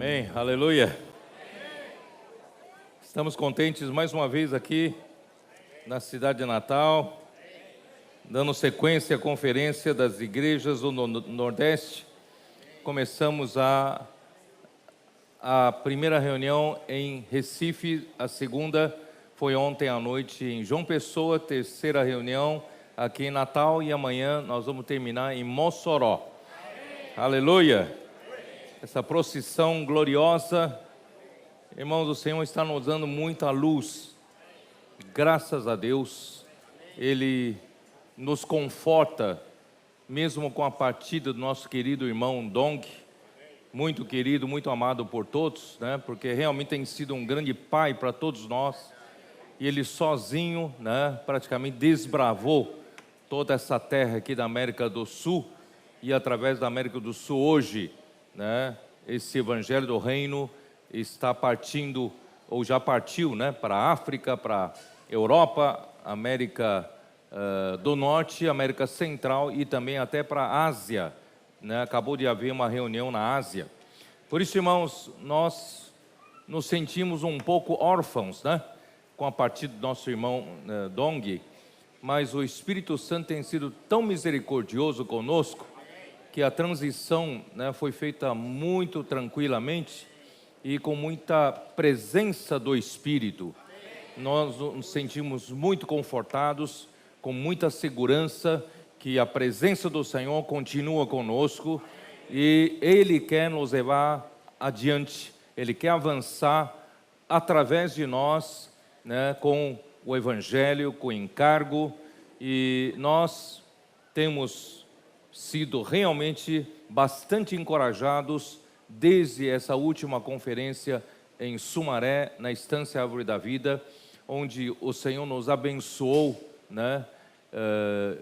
Amém, aleluia. Estamos contentes mais uma vez aqui na cidade de Natal, dando sequência à conferência das igrejas do Nordeste. Começamos a primeira reunião em Recife, a segunda foi ontem à noite em João Pessoa, terceira reunião aqui em Natal e amanhã nós vamos terminar em Mossoró. Aleluia! Essa procissão gloriosa, irmãos, o Senhor está nos dando muita luz, graças a Deus, Ele nos conforta, mesmo com a partida do nosso querido irmão Dong, muito querido, muito amado por todos, né? Porque realmente tem sido um grande pai para todos nós, e ele sozinho, né, praticamente desbravou toda essa terra aqui da América do Sul, e através da América do Sul hoje, né, esse evangelho do reino está partindo, ou já partiu, né, para a África, para a Europa, América do Norte, América Central e também até para a Ásia, né? Acabou de haver uma reunião na Ásia. Por isso, irmãos, nós nos sentimos um pouco órfãos, né, com a partida do nosso irmão Dong, mas o Espírito Santo tem sido tão misericordioso conosco, que a transição, né, foi feita muito tranquilamente e com muita presença do Espírito. Nós nos sentimos muito confortados, com muita segurança, que a presença do Senhor continua conosco e Ele quer nos levar adiante, Ele quer avançar através de nós, né, com o Evangelho, com o encargo, e nós temos sido realmente bastante encorajados desde essa última conferência em Sumaré, na Estância Árvore da Vida, onde o Senhor nos abençoou, né,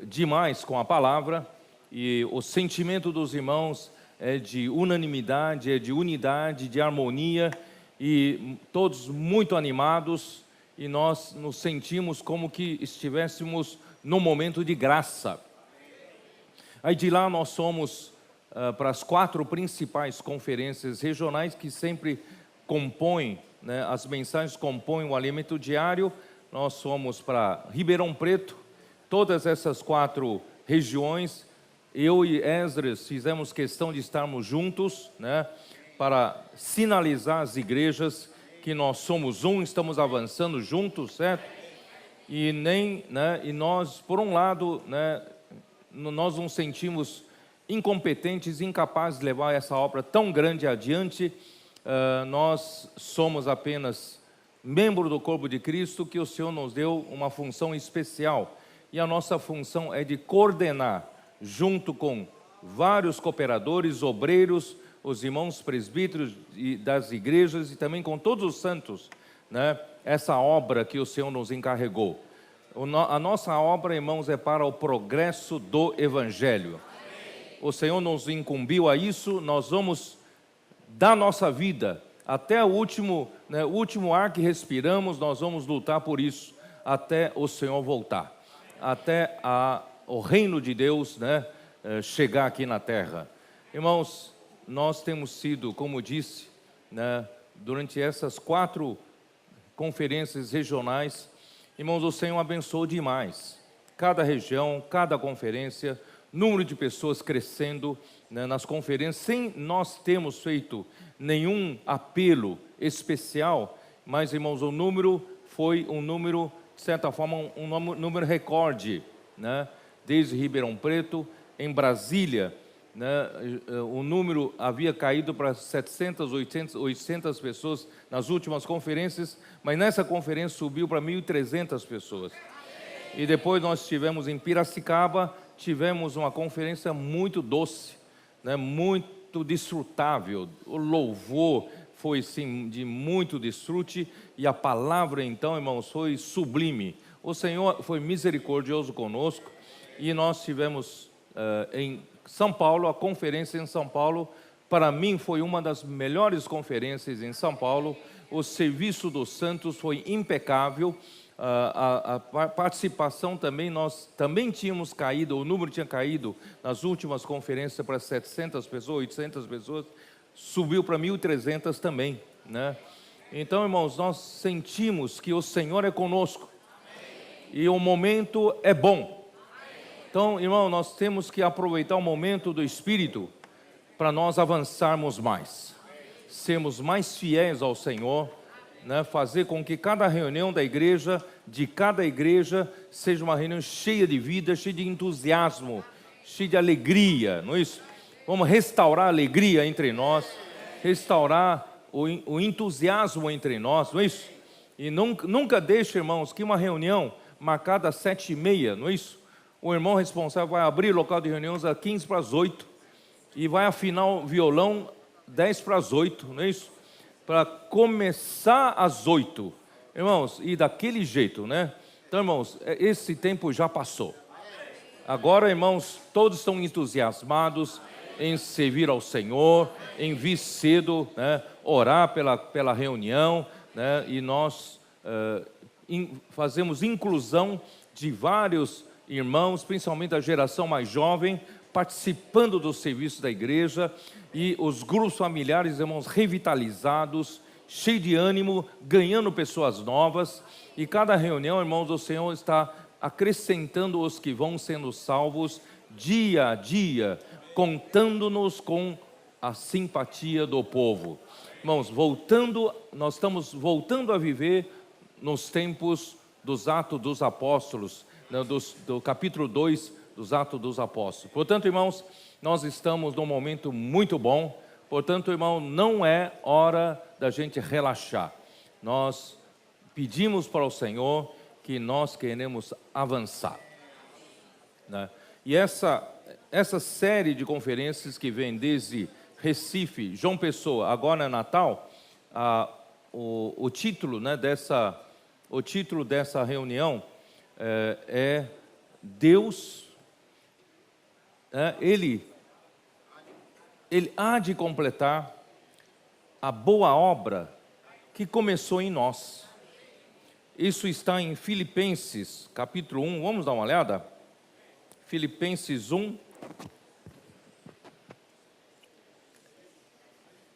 demais com a palavra, e o sentimento dos irmãos é de unanimidade, é de unidade, de harmonia, e todos muito animados, e nós nos sentimos como que estivéssemos num momento de graça. Aí de lá nós somos para as 4 principais conferências regionais que sempre compõem, né, as mensagens compõem o alimento diário. Nós fomos para Ribeirão Preto, todas essas 4 regiões, eu e Esdras fizemos questão de estarmos juntos, né, para sinalizar às igrejas que nós somos um, estamos avançando juntos, certo? E nós, por um lado, né, nós nos sentimos incompetentes, incapazes de levar essa obra tão grande adiante. Nós somos apenas membro do corpo de Cristo, que o Senhor nos deu uma função especial, e a nossa função é de coordenar, junto com vários cooperadores, obreiros, os irmãos presbíteros das igrejas e também com todos os santos, né, essa obra que o Senhor nos encarregou. A nossa obra, irmãos, é para o progresso do Evangelho. O Senhor nos incumbiu a isso, nós vamos dar nossa vida até o último ar que respiramos, nós vamos lutar por isso, até o Senhor voltar, até o reino de Deus, né, chegar aqui na terra. Irmãos, nós temos sido, como disse, né, durante essas 4 conferências regionais, irmãos, o Senhor abençoou demais. Cada região, cada conferência, número de pessoas crescendo, né, nas conferências, sem nós termos feito nenhum apelo especial, mas, irmãos, o número foi um número, de certa forma, um número recorde, né? Desde Ribeirão Preto, em Brasília, né, o número havia caído para 700, 800 pessoas nas últimas conferências, mas nessa conferência subiu para 1.300 pessoas. E depois nós tivemos em Piracicaba, tivemos uma conferência muito doce, né, muito desfrutável. O louvor foi, sim, de muito desfrute, e a palavra, então, irmãos, foi sublime. O Senhor foi misericordioso conosco, e nós tivemos em São Paulo, a conferência em São Paulo, para mim foi uma das melhores conferências em São Paulo. O serviço dos santos foi impecável, a participação também, nós também tínhamos caído, o número tinha caído nas últimas conferências para 700 pessoas, 800 pessoas, subiu para 1.300 também, né? Então, irmãos, nós sentimos que o Senhor é conosco e o momento é bom. Então, irmão, nós temos que aproveitar o momento do Espírito para nós avançarmos mais, sermos mais fiéis ao Senhor, né? Fazer com que cada reunião da igreja, de cada igreja, seja uma reunião cheia de vida, cheia de entusiasmo, cheia de alegria, não é isso? Vamos restaurar a alegria entre nós, restaurar o entusiasmo entre nós, não é isso? E nunca deixe, irmãos, que uma reunião marcada às 7h30, não é isso? O irmão responsável vai abrir o local de reuniões às 7:45 e vai afinar o violão 7:50, não é isso? Para começar às 8, irmãos, e daquele jeito, né? Então, irmãos, esse tempo já passou. Agora, irmãos, todos estão entusiasmados em servir ao Senhor, em vir cedo, né? Orar pela reunião, né? E nós fazemos inclusão de vários irmãos, principalmente da geração mais jovem, participando do serviço da igreja, e os grupos familiares, irmãos, revitalizados, cheios de ânimo, ganhando pessoas novas, e cada reunião, irmãos, o Senhor está acrescentando os que vão sendo salvos dia a dia, contando-nos com a simpatia do povo. Irmãos, nós estamos voltando a viver nos tempos dos Atos dos Apóstolos, né, do capítulo 2 dos Atos dos Apóstolos. Portanto, irmãos, nós estamos num momento muito bom. Portanto, irmão, não é hora da gente relaxar. Nós pedimos para o Senhor que nós queremos avançar, né? E essa série de conferências que vem desde Recife, João Pessoa, agora é Natal, o título, né, dessa reunião é Deus, Ele há de completar a boa obra que começou em nós. Isso está em Filipenses, capítulo 1, vamos dar uma olhada? Filipenses 1,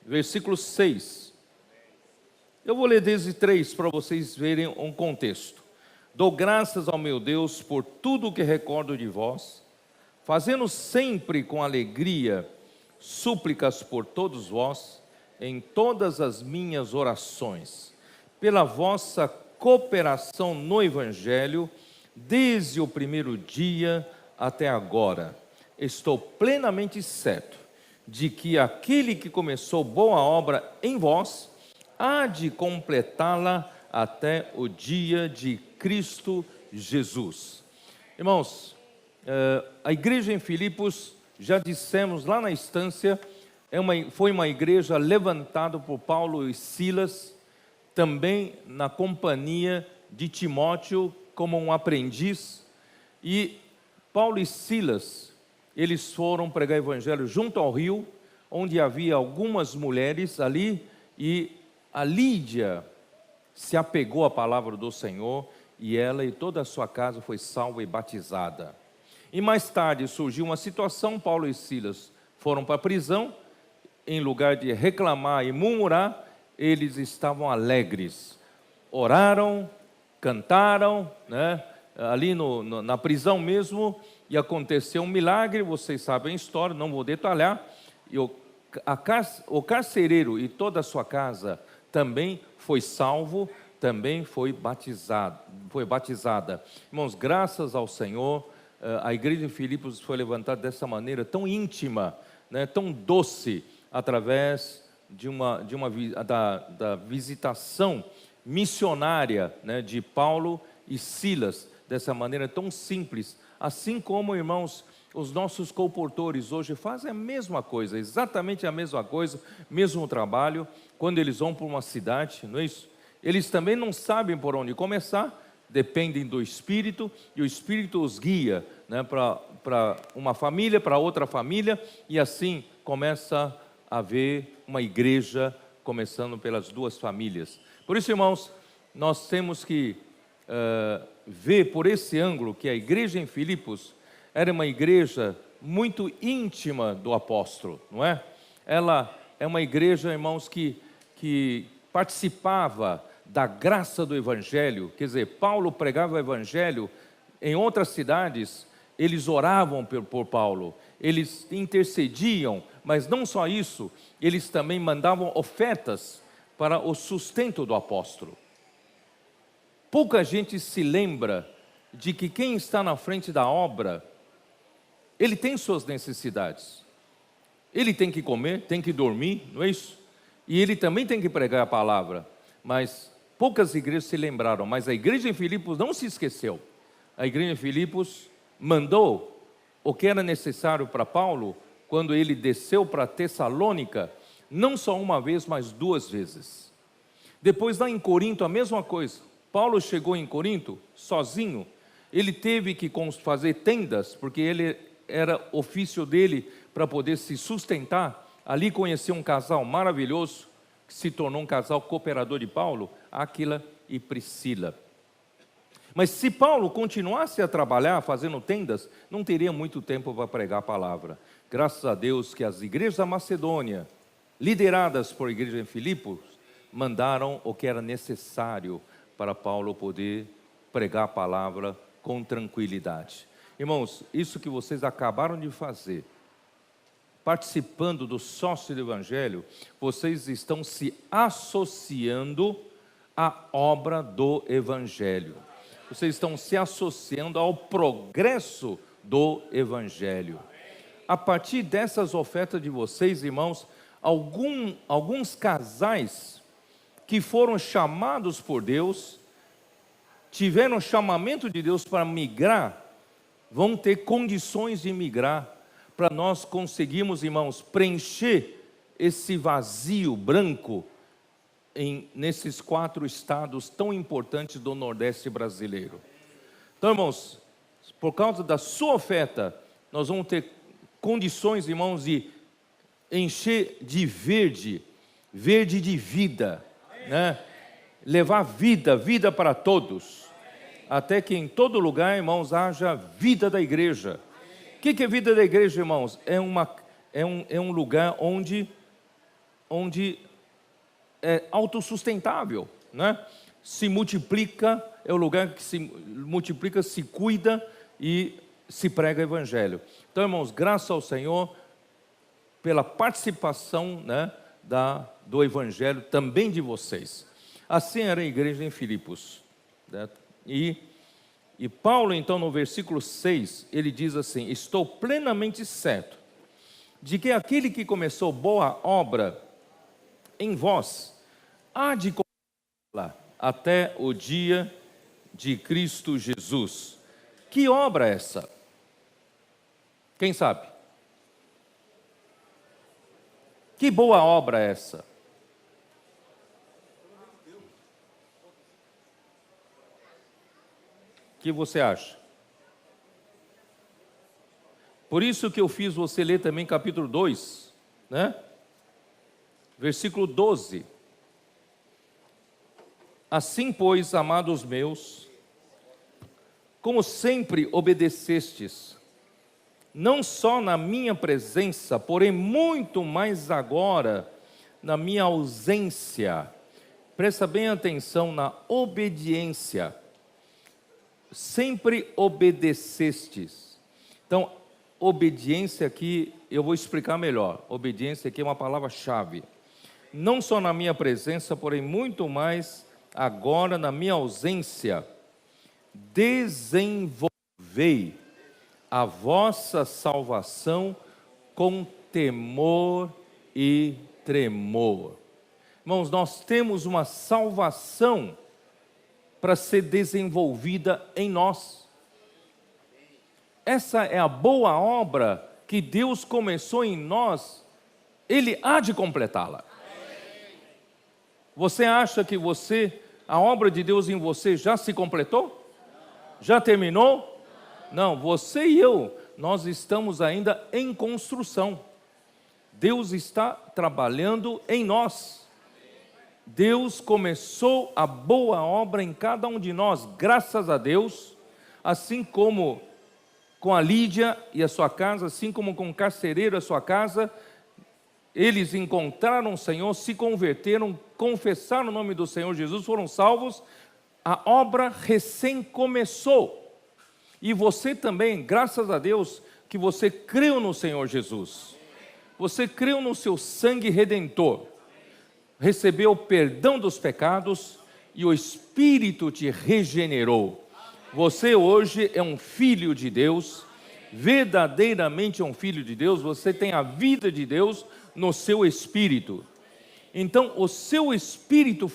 versículo 6. Eu vou ler desde 3 para vocês verem um contexto. Dou graças ao meu Deus por tudo o que recordo de vós, fazendo sempre com alegria súplicas por todos vós, em todas as minhas orações, pela vossa cooperação no Evangelho, desde o primeiro dia até agora. Estou plenamente certo de que aquele que começou boa obra em vós, há de completá-la até o dia de Cristo Jesus. Irmãos, a igreja em Filipos, já dissemos lá na instância, foi uma igreja levantada por Paulo e Silas, também na companhia de Timóteo, como um aprendiz. E Paulo e Silas, eles foram pregar o evangelho junto ao rio, onde havia algumas mulheres ali, e a Lídia se apegou à palavra do Senhor, e ela e toda a sua casa foi salva e batizada. E mais tarde surgiu uma situação, Paulo e Silas foram para a prisão, em lugar de reclamar e murmurar, eles estavam alegres, oraram, cantaram, né? Ali na prisão mesmo, e aconteceu um milagre, vocês sabem a história, não vou detalhar, e o carcereiro e toda a sua casa também foi salvo, também foi batizada. Irmãos, graças ao Senhor, a igreja de Filipos foi levantada dessa maneira tão íntima, né, tão doce, através da visitação missionária, né, de Paulo e Silas, dessa maneira tão simples, assim como, irmãos, os nossos colportores hoje fazem a mesma coisa, exatamente a mesma coisa, mesmo trabalho, quando eles vão para uma cidade, não é isso? Eles também não sabem por onde começar, dependem do Espírito, e o Espírito os guia, né, para uma família, para outra família, e assim começa a haver uma igreja começando pelas duas famílias. Por isso, irmãos, nós temos que ver por esse ângulo que a igreja em Filipos era uma igreja muito íntima do apóstolo, não é? Ela é uma igreja, irmãos, que participava da graça do Evangelho. Quer dizer, Paulo pregava o Evangelho em outras cidades, eles oravam por Paulo, eles intercediam, mas não só isso, eles também mandavam ofertas para o sustento do apóstolo. Pouca gente se lembra de que quem está na frente da obra, ele tem suas necessidades. Ele tem que comer, tem que dormir, não é isso? E ele também tem que pregar a palavra. Mas poucas igrejas se lembraram, mas a igreja em Filipos não se esqueceu. A igreja em Filipos mandou o que era necessário para Paulo, quando ele desceu para Tessalônica, não só uma vez, mas 2 vezes. Depois lá em Corinto, a mesma coisa. Paulo chegou em Corinto sozinho, ele teve que fazer tendas, porque ele era ofício dele para poder se sustentar. Ali conheceu um casal maravilhoso, que se tornou um casal cooperador de Paulo, Áquila e Priscila. Mas se Paulo continuasse a trabalhar fazendo tendas, não teria muito tempo para pregar a palavra. Graças a Deus que as igrejas da Macedônia, lideradas por igreja em Filipos, mandaram o que era necessário para Paulo poder pregar a palavra com tranquilidade. Irmãos, isso que vocês acabaram de fazer, participando do sócio do Evangelho, vocês estão se associando à obra do Evangelho. Vocês estão se associando ao progresso do Evangelho. A partir dessas ofertas de vocês, irmãos, alguns casais que foram chamados por Deus, tiveram chamamento de Deus para migrar, vão ter condições de migrar, para nós conseguirmos, irmãos, preencher esse vazio branco nesses 4 estados tão importantes do Nordeste brasileiro. Então, irmãos, por causa da sua oferta, nós vamos ter condições, irmãos, de encher de verde de vida, né? Levar vida para todos, até que em todo lugar, irmãos, haja vida da igreja. O que é vida da igreja, irmãos? É um lugar onde é autossustentável, né? Se multiplica, é o lugar que se multiplica, se cuida e se prega o Evangelho. Então, irmãos, graças ao Senhor pela participação, né, do Evangelho também de vocês. Assim era a igreja em Filipos, né? E Paulo, então, no versículo 6, ele diz assim: estou plenamente certo de que aquele que começou boa obra em vós há de completá-la até o dia de Cristo Jesus. Que obra é essa? Quem sabe? Que boa obra é essa? O que você acha? Por isso que eu fiz você ler também capítulo 2, né? Versículo 12. Assim, pois, amados meus, como sempre obedecestes, não só na minha presença, porém muito mais agora na minha ausência. Presta bem atenção na obediência. Sempre obedecestes. Então, obediência aqui, eu vou explicar melhor. Obediência aqui é uma palavra-chave. Não só na minha presença, porém muito mais agora na minha ausência. Desenvolvei a vossa salvação com temor e tremor. Irmãos, nós temos uma salvação para ser desenvolvida em nós. Essa é a boa obra que Deus começou em nós, Ele há de completá-la. Você acha que a obra de Deus em você já se completou? Já terminou? Não, você e eu, nós estamos ainda em construção. Deus está trabalhando em nós. Deus começou a boa obra em cada um de nós, graças a Deus, assim como com a Lídia e a sua casa, assim como com o carcereiro e a sua casa. eles encontraram o Senhor, se converteram, confessaram o nome do Senhor Jesus, foram salvos, a obra recém começou. E você também, graças a Deus, que você creu no Senhor Jesus. Você creu no seu sangue redentor. Recebeu o perdão dos pecados e o Espírito te regenerou. Você hoje é um filho de Deus, verdadeiramente um filho de Deus. Você tem a vida de Deus no seu espírito. Então o seu espírito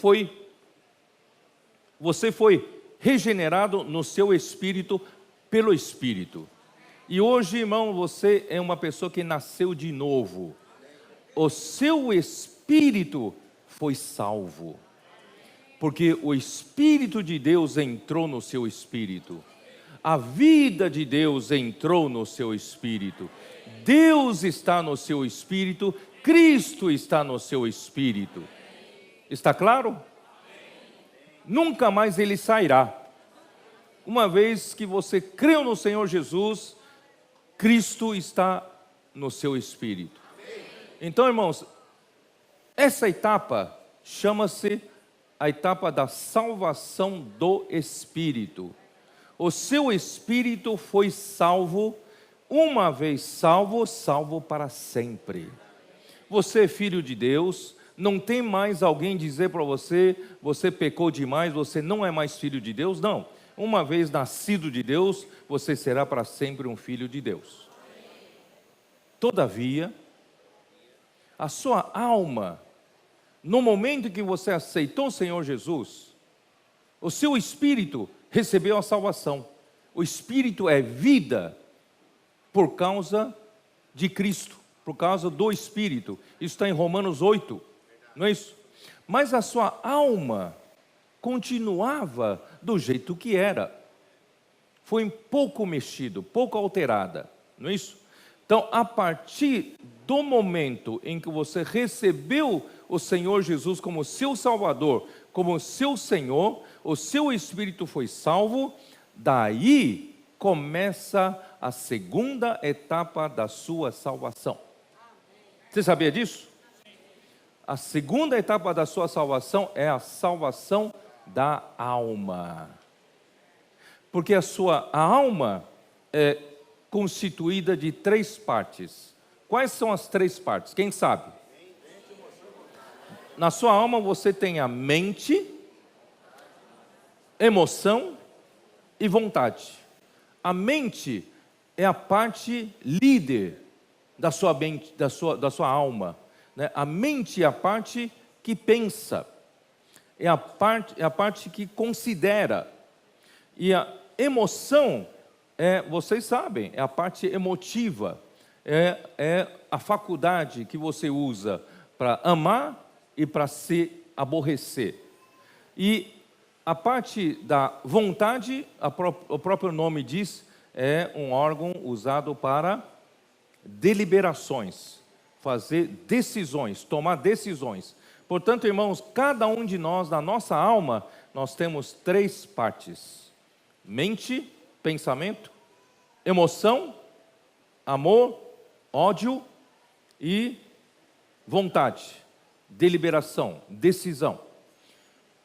você foi regenerado no seu espírito pelo Espírito. E hoje, irmão, você é uma pessoa que nasceu de novo. O seu espírito foi salvo, porque o Espírito de Deus entrou no seu espírito. A vida de Deus entrou no seu espírito. Deus está no seu espírito, Cristo está no seu espírito. Está claro? Nunca mais ele sairá. Uma vez que você creu no Senhor Jesus, Cristo está no seu espírito. Então, irmãos, essa etapa chama-se a etapa da salvação do Espírito. O seu espírito foi salvo, uma vez salvo, salvo para sempre. Você é filho de Deus, não tem mais alguém dizer para você, você pecou demais, você não é mais filho de Deus, não. Uma vez nascido de Deus, você será para sempre um filho de Deus. Todavia, a sua alma, no momento em que você aceitou o Senhor Jesus, o seu espírito recebeu a salvação. O espírito é vida por causa de Cristo, por causa do Espírito. Isso está em Romanos 8, não é isso? Mas a sua alma continuava do jeito que era. Foi pouco mexido, pouco alterada, não é isso? Então, a partir do momento em que você recebeu o Senhor Jesus como seu Salvador, como seu Senhor, o seu espírito foi salvo, daí começa a segunda etapa da sua salvação. Você sabia disso? A segunda etapa da sua salvação é a salvação da alma. Porque a alma é constituída de 3 partes. Quais são as 3 partes? Quem sabe? Na sua alma você tem a mente, emoção e vontade. A mente é a parte líder da sua mente, da sua alma, né? A mente é a parte que pensa, é a parte que considera. E a emoção vocês sabem, é a parte emotiva, é a faculdade que você usa para amar e para se aborrecer. E a parte da vontade, o próprio nome diz, é um órgão usado para deliberações, fazer decisões, tomar decisões. Portanto, irmãos, cada um de nós, na nossa alma, nós temos 3 partes: mente, pensamento, emoção, amor, ódio e vontade, deliberação, decisão.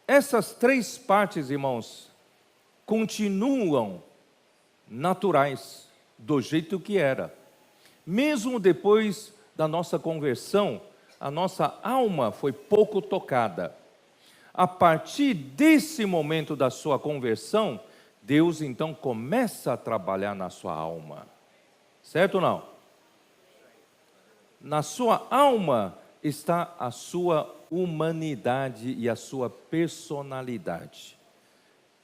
Essas 3 partes, irmãos, continuam naturais, do jeito que era. Mesmo depois da nossa conversão, a nossa alma foi pouco tocada. A partir desse momento da sua conversão, Deus então começa a trabalhar na sua alma. Certo ou não? Na sua alma está a sua humanidade e a sua personalidade.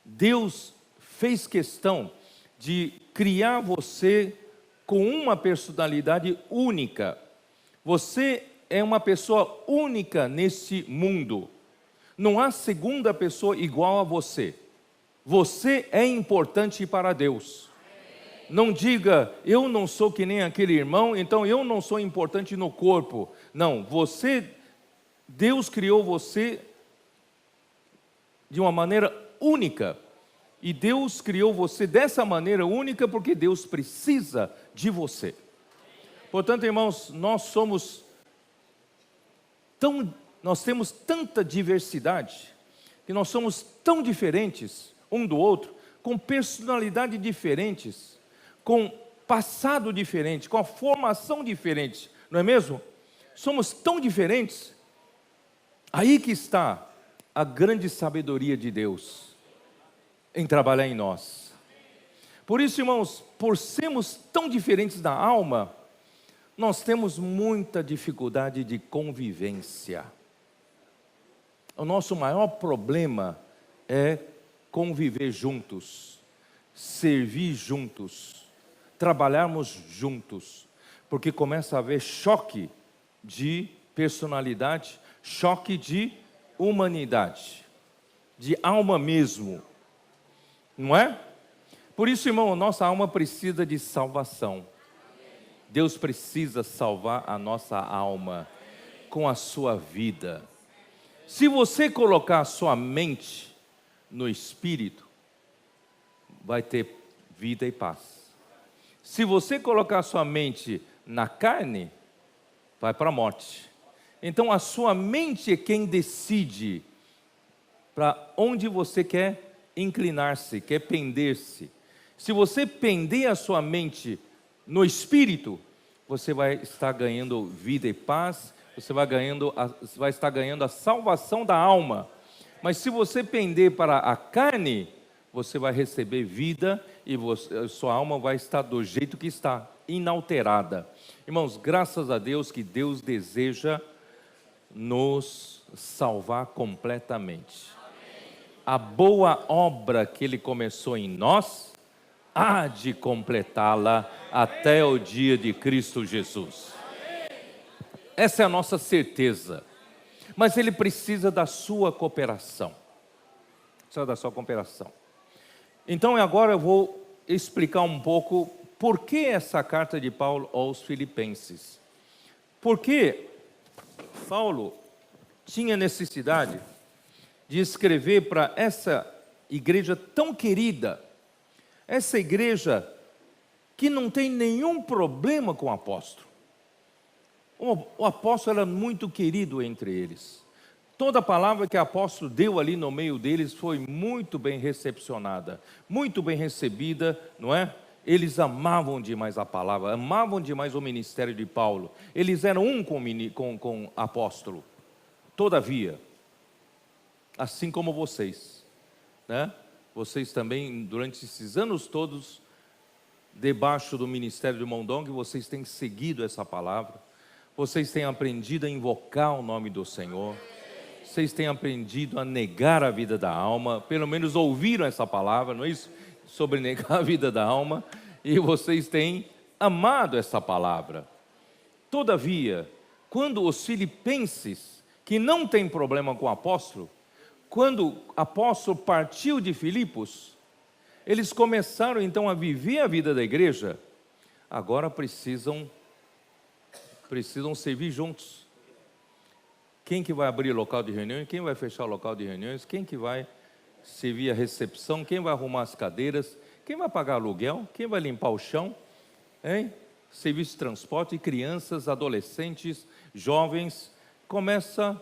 Deus fez questão de criar você com uma personalidade única. Você é uma pessoa única nesse mundo. Não há segunda pessoa igual a você. Você é importante para Deus. Não diga, eu não sou que nem aquele irmão, então eu não sou importante no corpo. Não, Deus criou você de uma maneira única. E Deus criou você dessa maneira única porque Deus precisa de você. Portanto, irmãos, nós somos nós temos tanta diversidade, que nós somos tão diferentes um do outro, com personalidade diferentes, com passado diferente, com a formação diferente, não é mesmo? Somos tão diferentes. Aí que está a grande sabedoria de Deus em trabalhar em nós. Por isso, irmãos, por sermos tão diferentes da alma, nós temos muita dificuldade de convivência. O nosso maior problema é conviver juntos, servir juntos, trabalharmos juntos, porque começa a haver choque de personalidade, choque de humanidade, de alma mesmo, não é? Por isso, irmão, nossa alma precisa de salvação. Deus precisa salvar a nossa alma com a sua vida. Se você colocar a sua mente no Espírito, vai ter vida e paz. Se você colocar a sua mente na carne, vai para a morte. Então a sua mente é quem decide para onde você quer inclinar-se, quer pender-se. Se você pender a sua mente no Espírito, você vai estar ganhando vida e paz, você vai estar ganhando a salvação da alma. Mas se você pender para a carne, você vai receber vida e sua alma vai estar do jeito que está, inalterada. Irmãos, graças a Deus que Deus deseja nos salvar completamente. A boa obra que Ele começou em nós, há de completá-la até o dia de Cristo Jesus. Essa é a nossa certeza. Mas Ele precisa da sua cooperação. Precisa da sua cooperação. Então agora eu vou explicar um pouco por que essa carta de Paulo aos Filipenses. Porque Paulo tinha necessidade de escrever para essa igreja tão querida, essa igreja que não tem nenhum problema com o apóstolo. O apóstolo era muito querido entre eles. Toda a palavra que o apóstolo deu ali no meio deles foi muito bem recepcionada, muito bem recebida, não é? Eles amavam demais a palavra, amavam demais o ministério de Paulo. Eles eram um com o apóstolo. Todavia, assim como vocês, né? Vocês também, durante esses anos todos, debaixo do ministério de Mondong, vocês têm seguido essa palavra, vocês têm aprendido a invocar o nome do Senhor, vocês têm aprendido a negar a vida da alma, pelo menos ouviram essa palavra, não é isso? Sobre negar a vida da alma, e vocês têm amado essa palavra. Todavia, quando os filipenses, que não tem problema com o apóstolo, quando o apóstolo partiu de Filipos, eles começaram então a viver a vida da igreja, agora precisam servir juntos. Quem que vai abrir o local de reuniões? Quem vai fechar o local de reuniões? Quem que vai servir a recepção? Quem vai arrumar as cadeiras? Quem vai pagar aluguel? Quem vai limpar o chão? Hein? Serviço de transporte, crianças, adolescentes, jovens. Começa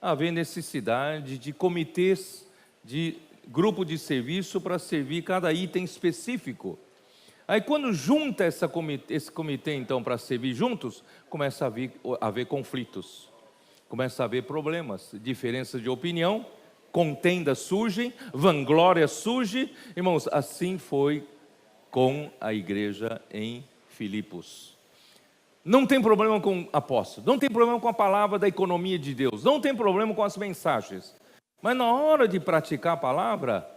a haver necessidade de comitês, de grupo de serviço para servir cada item específico. Aí quando junta esse comitê então para servir juntos, começa a haver conflitos, começa a haver problemas, diferenças de opinião, contendas surgem, vanglória surge. Irmãos, assim foi com a igreja em Filipos. Não tem problema com apóstolo, não tem problema com a palavra da economia de Deus, não tem problema com as mensagens. Mas na hora de praticar a palavra,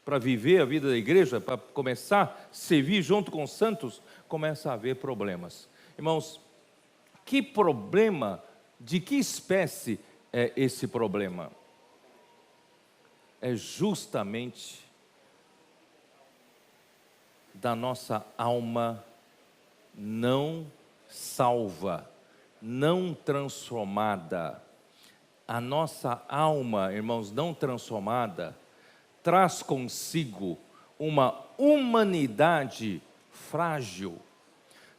para viver a vida da igreja, para começar a servir junto com os santos, começa a haver problemas. Irmãos, que problema, de que espécie é esse problema? É justamente da nossa alma não salva, não transformada. A nossa alma, irmãos, não transformada, traz consigo uma humanidade frágil,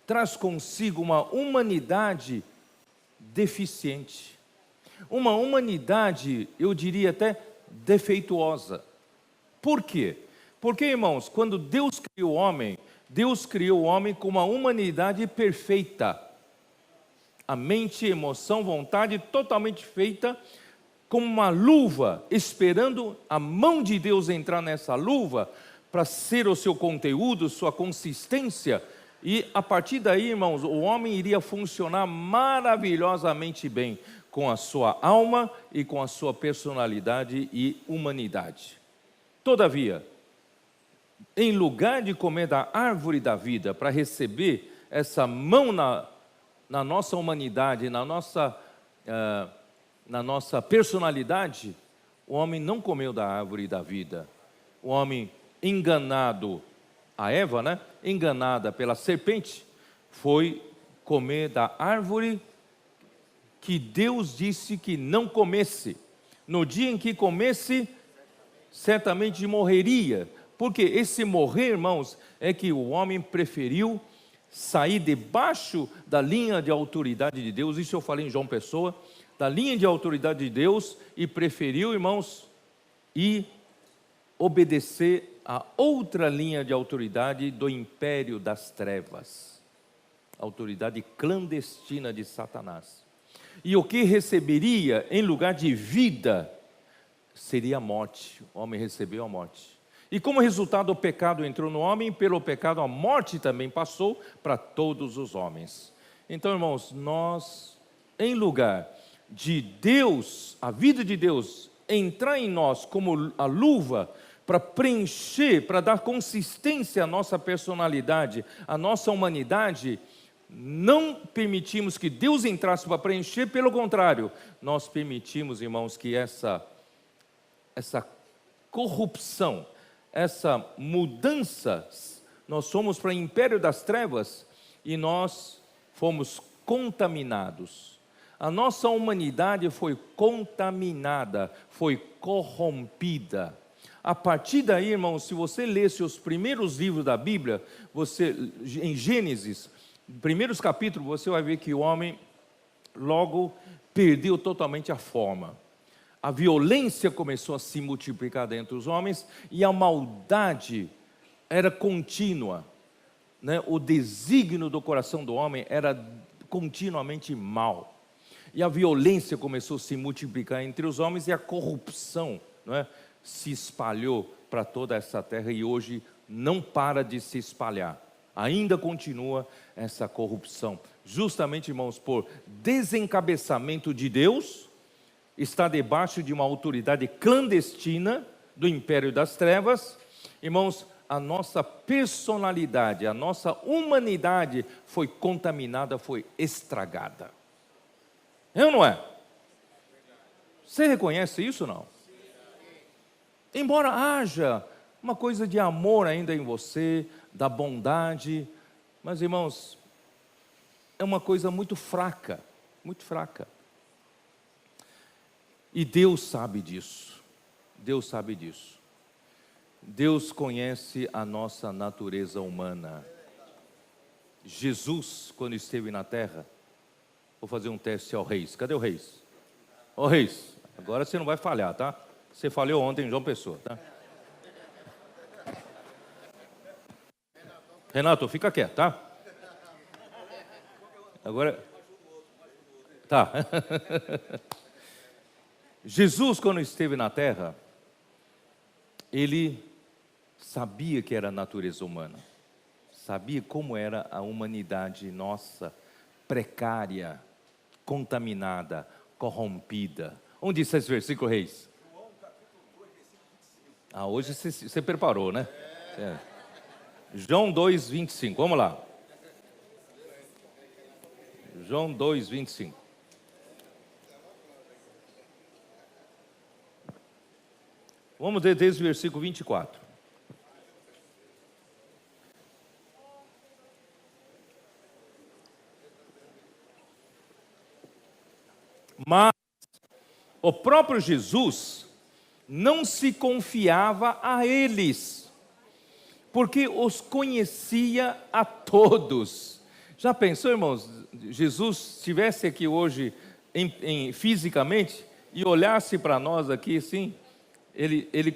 traz consigo uma humanidade deficiente, uma humanidade, eu diria até defeituosa. Por quê? Porque, irmãos, quando Deus criou o homem com uma humanidade perfeita. A mente, emoção, vontade totalmente feita como uma luva, esperando a mão de Deus entrar nessa luva para ser o seu conteúdo, sua consistência. E a partir daí, irmãos, o homem iria funcionar maravilhosamente bem com a sua alma e com a sua personalidade e humanidade. Todavia, em lugar de comer da árvore da vida para receber essa mão na nossa humanidade, na nossa personalidade, o homem não comeu da árvore da vida. O homem enganado, a Eva, né? Enganada pela serpente, foi comer da árvore que Deus disse que não comesse. No dia em que comesse, certamente morreria. Porque esse morrer, irmãos, é que o homem preferiu sair debaixo da linha de autoridade de Deus. Isso eu falei em João Pessoa, da linha de autoridade de Deus, e preferiu, irmãos, ir obedecer a outra linha de autoridade do império das trevas, autoridade clandestina de Satanás. E o que receberia em lugar de vida seria a morte. O homem recebeu a morte. E como resultado, o pecado entrou no homem, e pelo pecado a morte também passou para todos os homens. Então, irmãos, nós, em lugar de Deus, a vida de Deus, entrar em nós como a luva, para preencher, para dar consistência à nossa personalidade, à nossa humanidade, não permitimos que Deus entrasse para preencher, pelo contrário, nós permitimos, irmãos, que essa corrupção, essa mudança, nós somos para o império das trevas e nós fomos contaminados. A nossa humanidade foi contaminada, foi corrompida. A partir daí, irmãos, se você lesse os primeiros livros da Bíblia, em Gênesis, primeiros capítulos, você vai ver que o homem logo perdeu totalmente a forma. A violência começou a se multiplicar dentro dos homens e a maldade era contínua, né? O desígnio do coração do homem era continuamente mau. E a violência começou a se multiplicar entre os homens e a corrupção, não é? Se espalhou para toda essa terra e hoje não para de se espalhar. Ainda continua essa corrupção. Justamente, irmãos, por desencabeçamento de Deus, está debaixo de uma autoridade clandestina do império das trevas. Irmãos, a nossa personalidade, a nossa humanidade foi contaminada, foi estragada. É ou não é? Você reconhece isso ou não? Embora haja uma coisa de amor ainda em você, da bondade, mas, irmãos, é uma coisa muito fraca, muito fraca. E Deus sabe disso, Deus sabe disso. Deus conhece a nossa natureza humana. Jesus, quando esteve na terra, vou fazer um teste ao Reis. Cadê o Reis? Ô Reis, agora você não vai falhar, tá? Você falhou ontem em João Pessoa, tá? Renato, fica quieto, tá? Agora, tá. Jesus, quando esteve na terra, ele sabia que era a natureza humana, sabia como era a humanidade nossa, precária, contaminada, corrompida. Onde está esse versículo, Reis? Ah, hoje você preparou, né? É. João 2:25, vamos lá. João 2:25. Vamos ler desde o versículo 24. Mas o próprio Jesus não se confiava a eles, porque os conhecia a todos. Já pensou, irmãos, Jesus estivesse aqui hoje fisicamente e olhasse para nós aqui assim, ele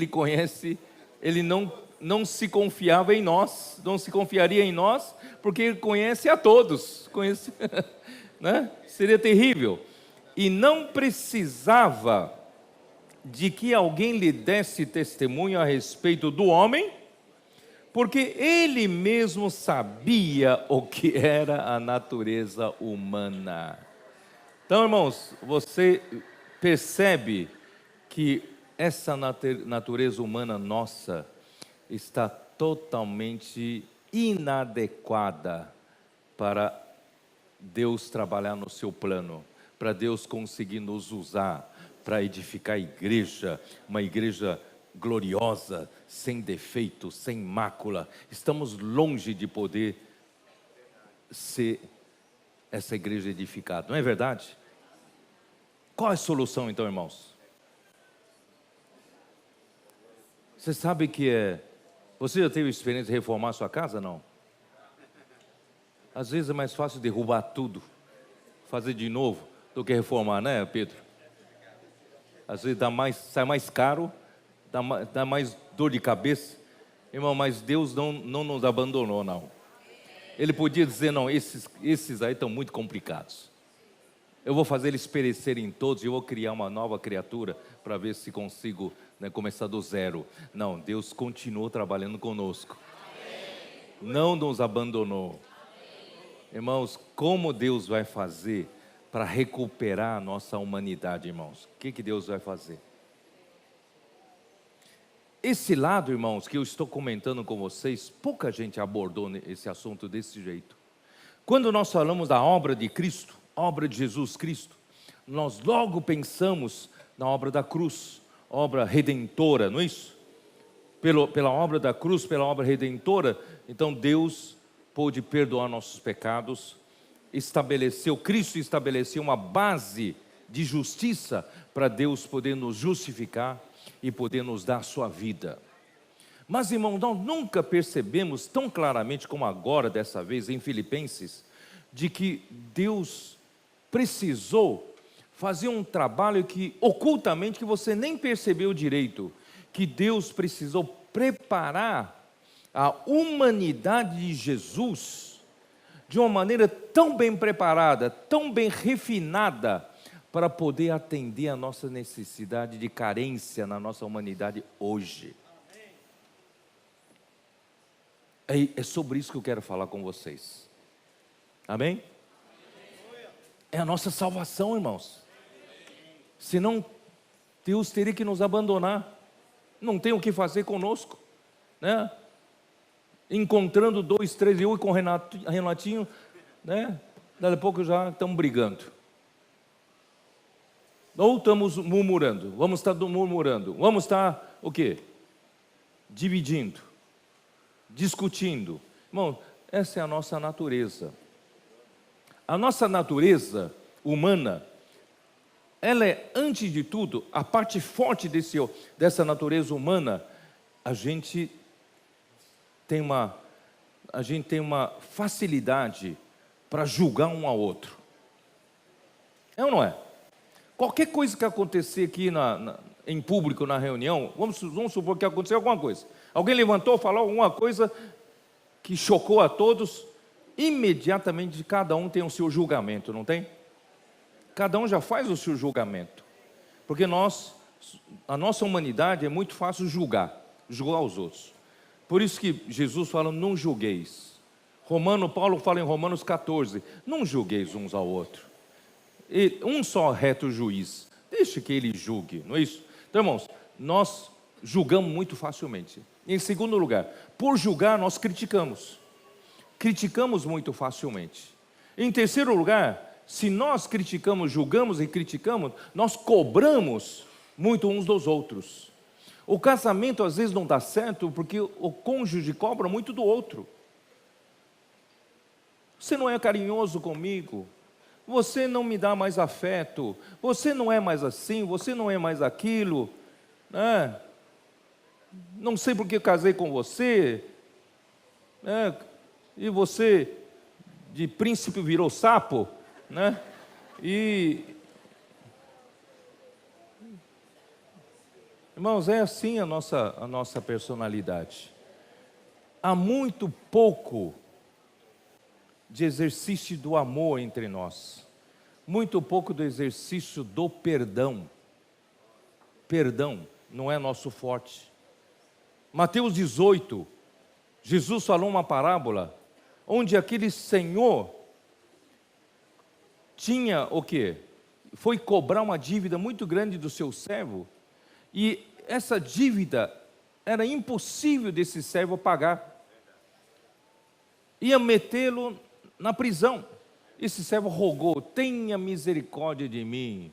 conhece, ele não se confiava em nós, não se confiaria em nós, porque ele conhece a todos, conhece, né? Seria terrível. E não precisava de que alguém lhe desse testemunho a respeito do homem, porque ele mesmo sabia o que era a natureza humana. Então, irmãos, você percebe que essa natureza humana nossa está totalmente inadequada para Deus trabalhar no seu plano, para Deus conseguir nos usar para edificar a igreja, uma igreja gloriosa, sem defeito, sem mácula. Estamos longe de poder ser essa igreja edificada, não é verdade? Qual é a solução então, irmãos? Você sabe que você já teve experiência de reformar a sua casa, não? Às vezes é mais fácil derrubar tudo, fazer de novo, do que reformar, né, Pedro? Às vezes sai mais caro, dá mais dor de cabeça. Irmão, mas Deus não nos abandonou, não. Ele podia dizer, não, esses aí estão muito complicados. Eu vou fazer eles perecerem todos e eu vou criar uma nova criatura para ver se consigo, né, começar do zero. Não, Deus continuou trabalhando conosco. Não nos abandonou. Irmãos, como Deus vai fazer para recuperar a nossa humanidade, irmãos? O que Deus vai fazer? Esse lado, irmãos, que eu estou comentando com vocês, pouca gente abordou esse assunto desse jeito. Quando nós falamos da obra de Cristo, obra de Jesus Cristo, nós logo pensamos na obra da cruz, obra redentora, não é isso? Pela obra da cruz, pela obra redentora, então Deus pôde perdoar nossos pecados, Cristo estabeleceu uma base de justiça para Deus poder nos justificar e poder nos dar a sua vida. Mas, irmão, nós nunca percebemos tão claramente como agora, dessa vez, em Filipenses, de que Deus precisou fazer um trabalho que, ocultamente, que você nem percebeu direito, que Deus precisou preparar a humanidade de Jesus de uma maneira tão bem preparada, tão bem refinada, para poder atender a nossa necessidade de carência na nossa humanidade hoje. É sobre isso que eu quero falar com vocês. Amém? É a nossa salvação, irmãos. Senão, Deus teria que nos abandonar. Não tem o que fazer conosco, né? Encontrando 2, 3, eu e com o Renatinho, né? Daqui a pouco já estamos brigando. Ou estamos murmurando, vamos estar murmurando, vamos estar o quê? Dividindo, discutindo. Irmão, essa é a nossa natureza. A nossa natureza humana, ela é, antes de tudo, a parte forte dessa natureza humana, a gente tem uma facilidade para julgar um ao outro. É ou não é? Qualquer coisa que acontecer aqui em público, na reunião, vamos supor que aconteceu alguma coisa. Alguém levantou, falou alguma coisa que chocou a todos, imediatamente cada um tem o seu julgamento, não tem? Cada um já faz o seu julgamento. Porque a nossa humanidade é muito fácil julgar os outros. Por isso que Jesus fala, não julgueis. Paulo fala em Romanos 14, não julgueis uns ao outro. Um só reto juiz, deixe que ele julgue, não é isso? Então, irmãos, nós julgamos muito facilmente. Em segundo lugar, por julgar nós criticamos muito facilmente. Em terceiro lugar, se nós julgamos e criticamos, nós cobramos muito uns dos outros. O casamento às vezes não dá certo porque o cônjuge cobra muito do outro. Você não é carinhoso comigo, você não me dá mais afeto, você não é mais assim, você não é mais aquilo, né? Não sei porque eu casei com você, né? E você de príncipe virou sapo, né? Irmãos, é assim a nossa personalidade. Há muito pouco de exercício do amor entre nós, muito pouco do exercício do perdão. Perdão não é nosso forte. Mateus 18, Jesus falou uma parábola, onde aquele senhor tinha o quê? Foi cobrar uma dívida muito grande do seu servo, e essa dívida era impossível desse servo pagar. Ia metê-lo na prisão. Esse servo rogou: tenha misericórdia de mim,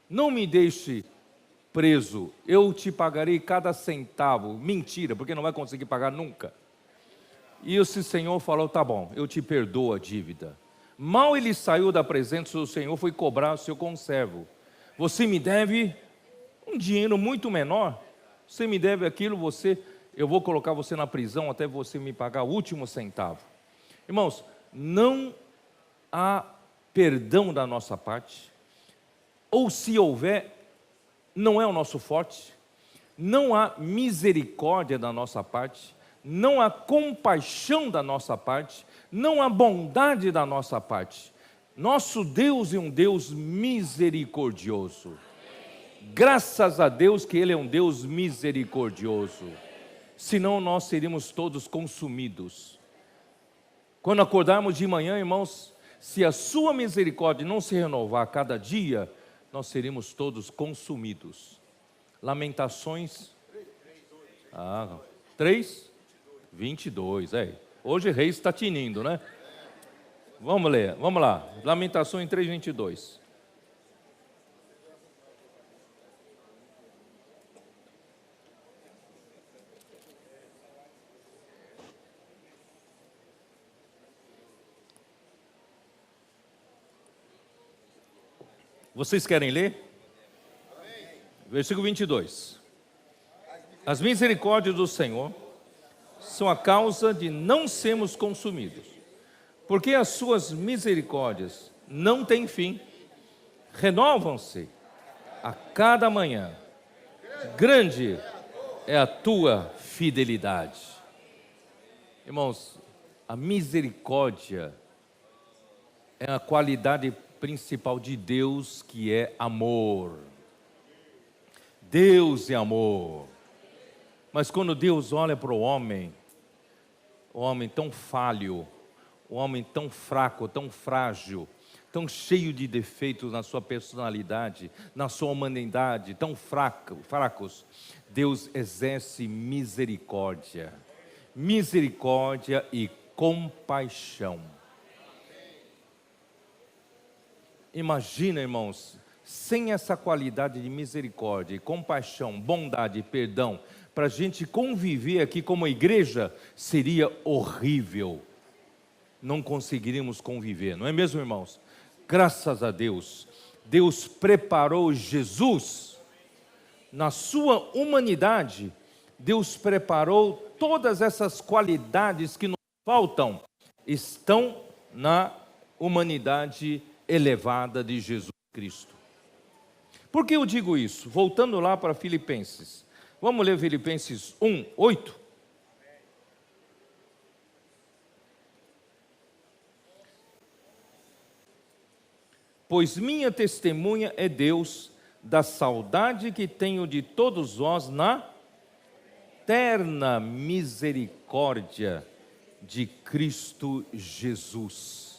não me deixe preso, eu te pagarei cada centavo. Mentira, porque não vai conseguir pagar nunca. E esse senhor falou: tá bom, eu te perdoo a dívida. Mal ele saiu da presença do Senhor, foi cobrar o seu conservo: você me deve um dinheiro muito menor, você me deve aquilo, eu vou colocar você na prisão até você me pagar o último centavo. Irmãos, não há perdão da nossa parte, ou se houver, não é o nosso forte. Não há misericórdia da nossa parte, não há compaixão da nossa parte, não há bondade da nossa parte. Nosso Deus é um Deus misericordioso. Graças a Deus que Ele é um Deus misericordioso. Senão nós seríamos todos consumidos. Quando acordarmos de manhã, irmãos, se a sua misericórdia não se renovar a cada dia, nós seríamos todos consumidos. Lamentações 3:22. Hoje o rei está tinindo, né? Vamos ler, vamos lá. Lamentações 3:22. Vocês querem ler? Versículo 22. As misericórdias do Senhor são a causa de não sermos consumidos, porque as suas misericórdias não têm fim, renovam-se a cada manhã. Grande é a tua fidelidade. Irmãos, a misericórdia é a qualidade principal de Deus, que é amor. Deus é amor. Mas quando Deus olha para o homem tão falho, o homem tão fraco, tão frágil, tão cheio de defeitos na sua personalidade, na sua humanidade, tão fracos, Deus exerce misericórdia. Misericórdia e compaixão. Imagina, irmãos, sem essa qualidade de misericórdia e compaixão, bondade e perdão, para a gente conviver aqui como igreja, seria horrível. Não conseguiríamos conviver, não é mesmo, irmãos? Graças a Deus, Deus preparou Jesus, na sua humanidade, Deus preparou todas essas qualidades que nos faltam, estão na humanidade elevada de Jesus Cristo. Por que eu digo isso? Voltando lá para Filipenses. Vamos ler Filipenses 1:8. Pois minha testemunha é Deus da saudade que tenho de todos vós na eterna misericórdia de Cristo Jesus.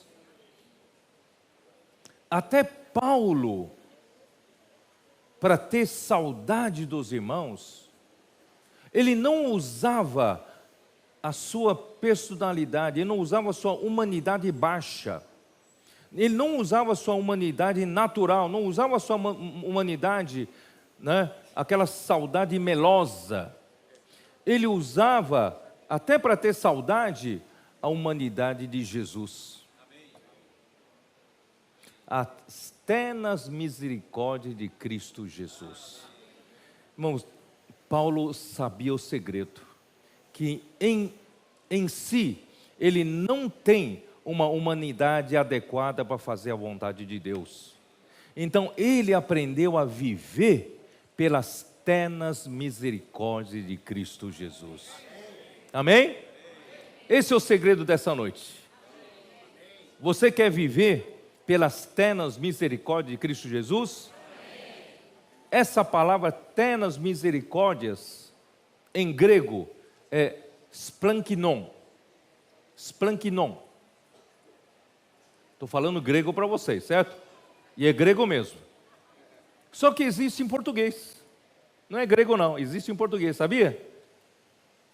Até Paulo, para ter saudade dos irmãos, ele não usava a sua personalidade, ele não usava a sua humanidade baixa, ele não usava a sua humanidade natural, não usava a sua humanidade, né, aquela saudade melosa. Ele usava, até para ter saudade, a humanidade de Jesus. As eternas misericórdias de Cristo Jesus. Irmãos, Paulo sabia o segredo, que em si, ele não tem uma humanidade adequada para fazer a vontade de Deus. Então ele aprendeu a viver pelas ternas misericórdias de Cristo Jesus. Amém? Esse é o segredo dessa noite. Você quer viver pelas ternas misericórdias de Cristo Jesus? Essa palavra ternas misericórdias, em grego, é splankinon. Splankinon. Estou falando grego para vocês, certo? E é grego mesmo. Só que existe em português. Não é grego não, existe em português, sabia?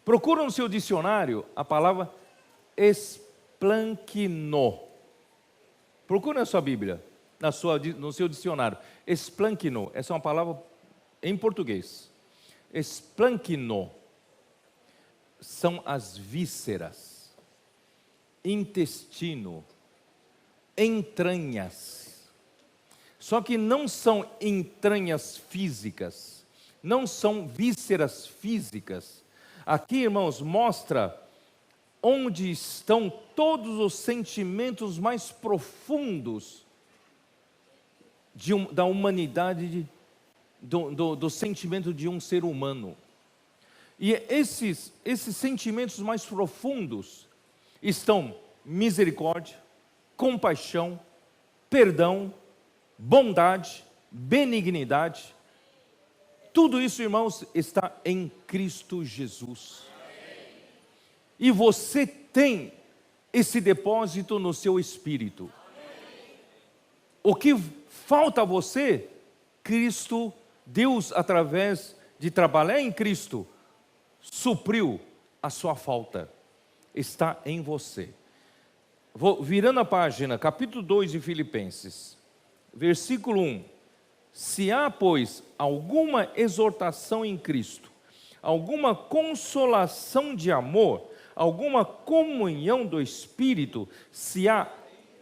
Procura no seu dicionário a palavra esplankino. Procura na sua Bíblia, no seu dicionário. Esplankino, essa é uma palavra em português. Esplankino são as vísceras, intestino, entranhas. Só que não são entranhas físicas, não são vísceras físicas. Aqui, irmãos, mostra onde estão todos os sentimentos mais profundos da humanidade, do sentimento de um ser humano. E esses sentimentos mais profundos estão misericórdia, compaixão, perdão, bondade, benignidade. Tudo isso, irmãos, está em Cristo Jesus. E você tem esse depósito no seu espírito. O que falta a você, Cristo, Deus, através de trabalhar em Cristo, supriu a sua falta. Está em você. Virando a página, capítulo 2 de Filipenses, versículo 1. Se há, pois, alguma exortação em Cristo, alguma consolação de amor, alguma comunhão do Espírito, se há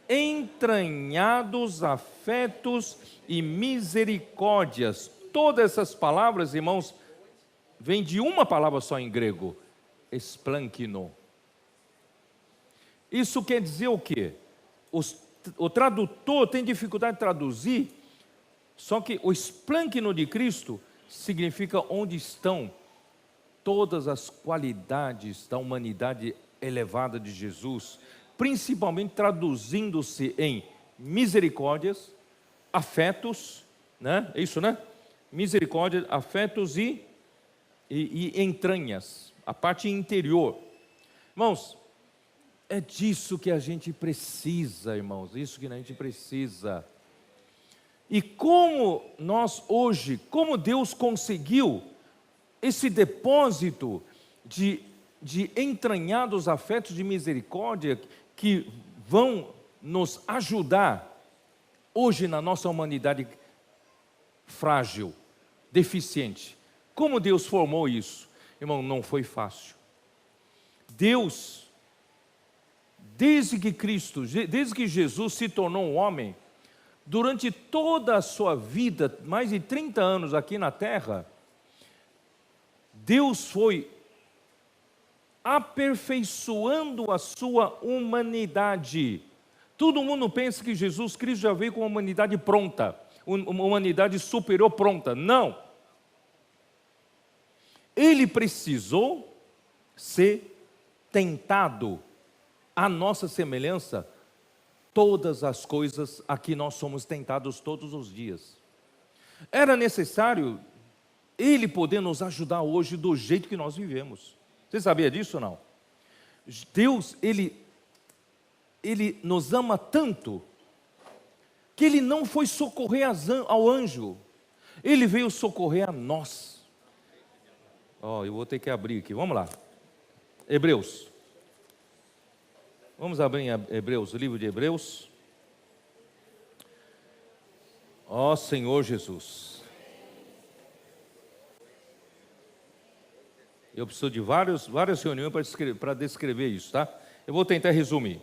entranhados afetos e misericórdias. Todas essas palavras, irmãos, vêm de uma palavra só em grego, esplankino. Isso quer dizer o quê? O tradutor tem dificuldade de traduzir, só que o esplankino de Cristo significa onde estão todas as qualidades da humanidade elevada de Jesus, principalmente traduzindo-se em misericórdias, afetos, né? É isso, né? Misericórdia, afetos e entranhas, a parte interior. Irmãos, é disso que a gente precisa, irmãos, isso que a gente precisa. E como nós hoje, como Deus conseguiu esse depósito de entranhados afetos de misericórdia que vão nos ajudar hoje na nossa humanidade frágil, deficiente. Como Deus formou isso? Irmão, não foi fácil. Deus, desde que Jesus se tornou um homem, durante toda a sua vida, mais de 30 anos aqui na terra, Deus foi aperfeiçoando a sua humanidade. Todo mundo pensa que Jesus Cristo já veio com uma humanidade pronta, uma humanidade superior pronta. Não. Ele precisou ser tentado à nossa semelhança, todas as coisas a que nós somos tentados todos os dias. Era necessário Ele poder nos ajudar hoje do jeito que nós vivemos. Você sabia disso ou não? Deus, Ele nos ama tanto, que Ele não foi socorrer ao anjo, Ele veio socorrer a nós. Eu vou ter que abrir aqui, vamos lá. Hebreus. Vamos abrir em Hebreus, o livro de Hebreus. Senhor Jesus. Eu preciso de várias reuniões para descrever isso, tá? Eu vou tentar resumir.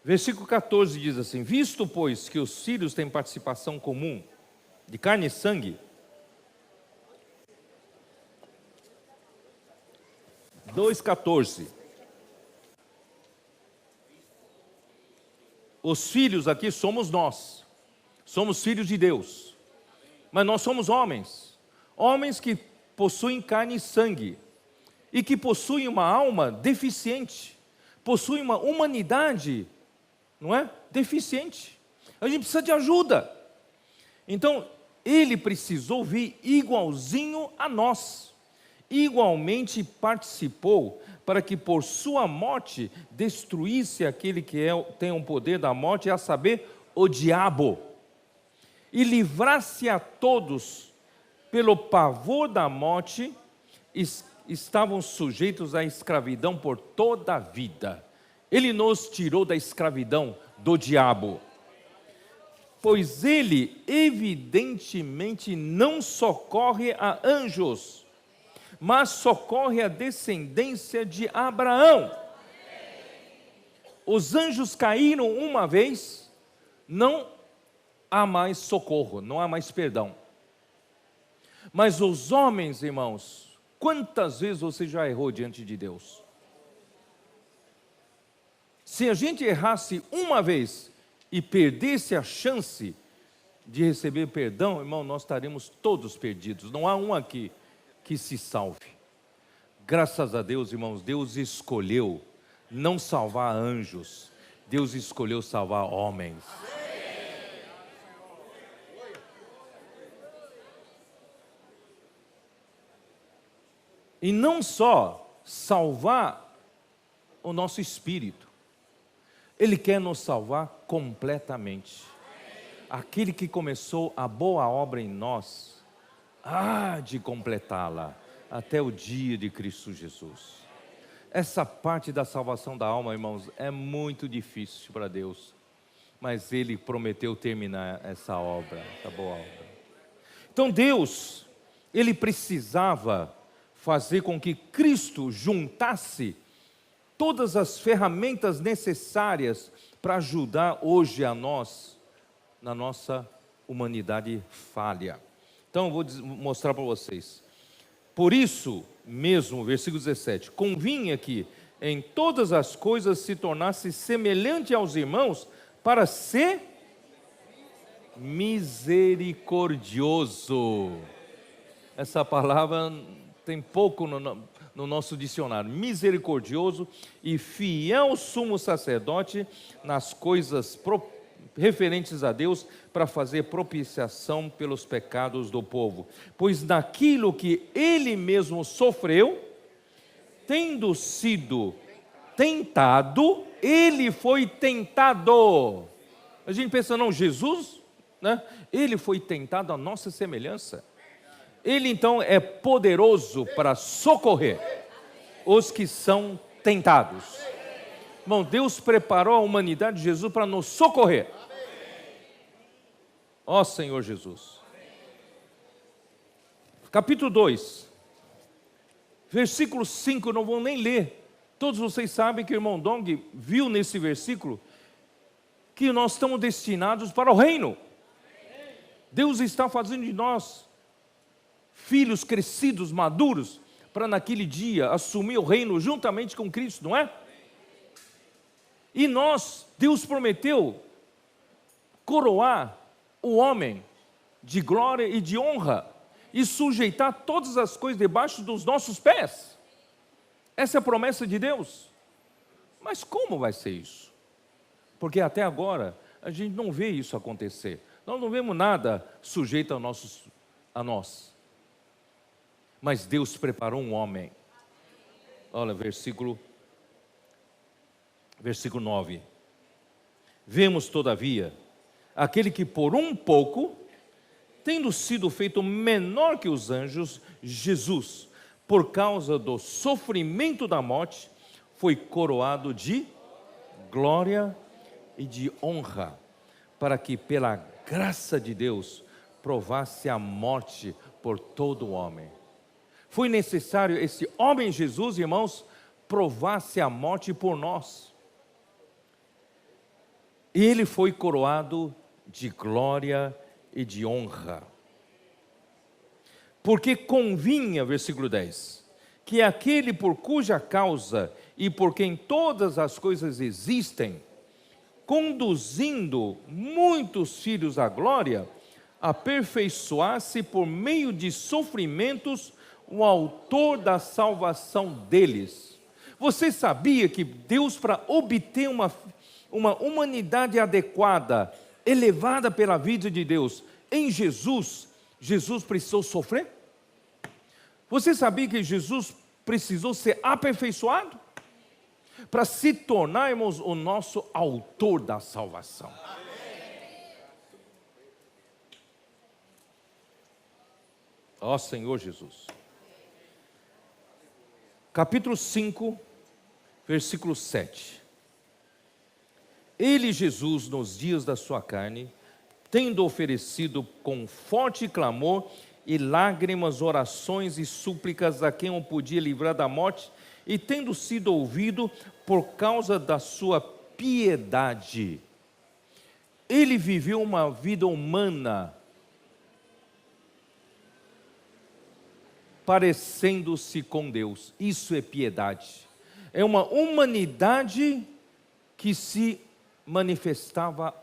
Versículo 14 diz assim: visto, pois, que os filhos têm participação comum de carne e sangue, 2,14. Os filhos aqui somos nós, somos filhos de Deus, mas nós somos homens, homens que possuem carne e sangue, e que possuem uma alma deficiente, possuem uma humanidade, não é? Deficiente. A gente precisa de ajuda. Então, ele precisou vir igualzinho a nós, igualmente participou para que por sua morte destruísse aquele que tem o poder da morte, a saber, o diabo, e livrasse a todos pelo pavor da morte, estavam sujeitos à escravidão por toda a vida. Ele nos tirou da escravidão do diabo, pois ele evidentemente não socorre a anjos, mas socorre a descendência de Abraão. Os anjos caíram uma vez, não há mais socorro, não há mais perdão. Mas os homens, irmãos, quantas vezes você já errou diante de Deus? Se a gente errasse uma vez e perdesse a chance de receber perdão, irmão, nós estaremos todos perdidos. Não há um aqui que se salve. Graças a Deus, irmãos, Deus escolheu não salvar anjos, Deus escolheu salvar homens. E não só salvar o nosso espírito, Ele quer nos salvar completamente. Aquele que começou a boa obra em nós, há de completá-la até o dia de Cristo Jesus. Essa parte da salvação da alma, irmãos, é muito difícil para Deus, mas Ele prometeu terminar essa obra, essa boa obra. Então Deus, Ele precisava fazer com que Cristo juntasse todas as ferramentas necessárias para ajudar hoje a nós, na nossa humanidade falha. Então eu vou mostrar para vocês. Por isso mesmo, versículo 17, convinha que em todas as coisas se tornasse semelhante aos irmãos, para ser misericordioso. Essa palavra tem pouco no nosso dicionário. Misericordioso e fiel sumo sacerdote nas coisas referentes a Deus, para fazer propiciação pelos pecados do povo. Pois naquilo que ele mesmo sofreu, tendo sido tentado, ele foi tentado. A gente pensa, não, Jesus, né? Ele foi tentado à nossa semelhança. Ele então é poderoso para socorrer os que são tentados. Irmão, Deus preparou a humanidade de Jesus para nos socorrer. Ó Senhor Jesus. Capítulo 2, versículo 5, não vou nem ler. Todos vocês sabem que o irmão Dong viu nesse versículo que nós estamos destinados para o reino. Deus está fazendo de nós filhos crescidos, maduros, para naquele dia assumir o reino juntamente com Cristo, não é? E Deus prometeu coroar o homem de glória e de honra, e sujeitar todas as coisas debaixo dos nossos pés. Essa é a promessa de Deus. Mas como vai ser isso? Porque até agora a gente não vê isso acontecer. Nós não vemos nada sujeito a nós. Mas Deus preparou um homem. Olha, versículo 9. Vemos, todavia, aquele que por um pouco, tendo sido feito menor que os anjos, Jesus, por causa do sofrimento da morte, foi coroado de glória e de honra, para que pela graça de Deus provasse a morte por todo homem. Foi necessário esse homem Jesus, irmãos, provasse a morte por nós. E ele foi coroado de glória e de honra. Porque convinha, versículo 10, que aquele por cuja causa e por quem todas as coisas existem, conduzindo muitos filhos à glória, aperfeiçoar-se por meio de sofrimentos o autor da salvação deles. Você sabia que Deus, para obter uma humanidade adequada, elevada pela vida de Deus, em Jesus precisou sofrer? Você sabia que Jesus precisou ser aperfeiçoado? Para se tornarmos o nosso autor da salvação. Ó Senhor Jesus. Capítulo 5, versículo 7. Ele, Jesus, nos dias da sua carne, tendo oferecido com forte clamor e lágrimas, orações e súplicas a quem o podia livrar da morte, e tendo sido ouvido por causa da sua piedade, ele viveu uma vida humana, parecendo-se com Deus. Isso é piedade. É uma humanidade que se manifestava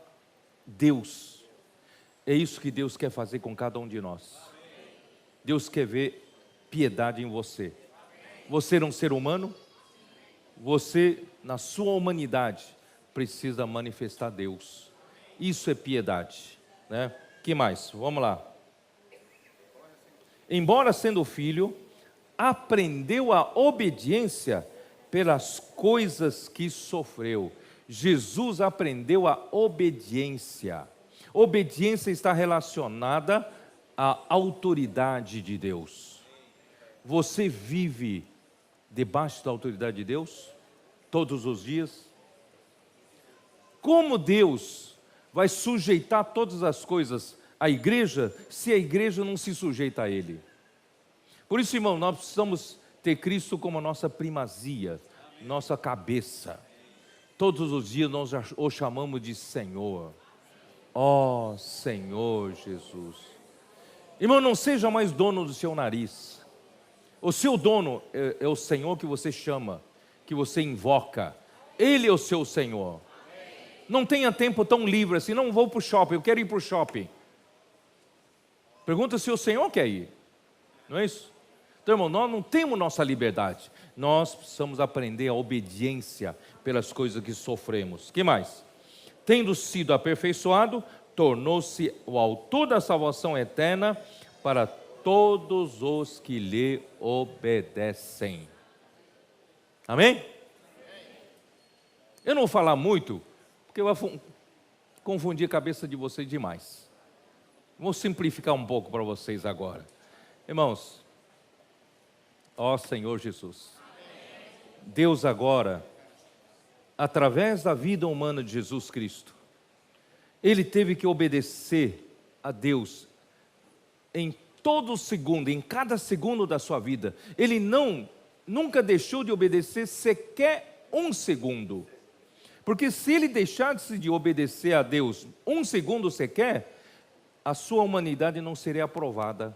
Deus. É isso que Deus quer fazer com cada um de nós. Deus quer ver piedade em você. Você é um ser humano? Você, na sua humanidade, precisa manifestar Deus. Isso é piedade, né? Que mais? Vamos lá. Embora sendo filho, aprendeu a obediência pelas coisas que sofreu. Jesus aprendeu a obediência. Obediência está relacionada à autoridade de Deus. Você vive debaixo da autoridade de Deus todos os dias? Como Deus vai sujeitar todas as coisas à igreja se a igreja não se sujeita a Ele? Por isso, irmão, nós precisamos ter Cristo como a nossa primazia, nossa cabeça. Todos os dias nós o chamamos de Senhor. Ó Senhor Jesus. Irmão, não seja mais dono do seu nariz. O seu dono é o Senhor que você chama, que você invoca. Ele é o seu Senhor. Não tenha tempo tão livre assim, não vou para o shopping, eu quero ir para o shopping. Pergunta se o Senhor quer ir. Não é isso? Então, irmão, nós não temos nossa liberdade. Nós precisamos aprender a obediência pelas coisas que sofremos. Que mais? Tendo sido aperfeiçoado, tornou-se o autor da salvação eterna para todos os que lhe obedecem. Amém? Eu não vou falar muito, porque eu vou confundir a cabeça de vocês demais. Vou simplificar um pouco para vocês agora. Irmãos, ó Senhor Jesus, Deus agora, através da vida humana de Jesus Cristo, Ele teve que obedecer a Deus em todo segundo, em cada segundo da sua vida. Ele nunca deixou de obedecer sequer um segundo. Porque se ele deixasse de obedecer a Deus um segundo sequer, a sua humanidade não seria aprovada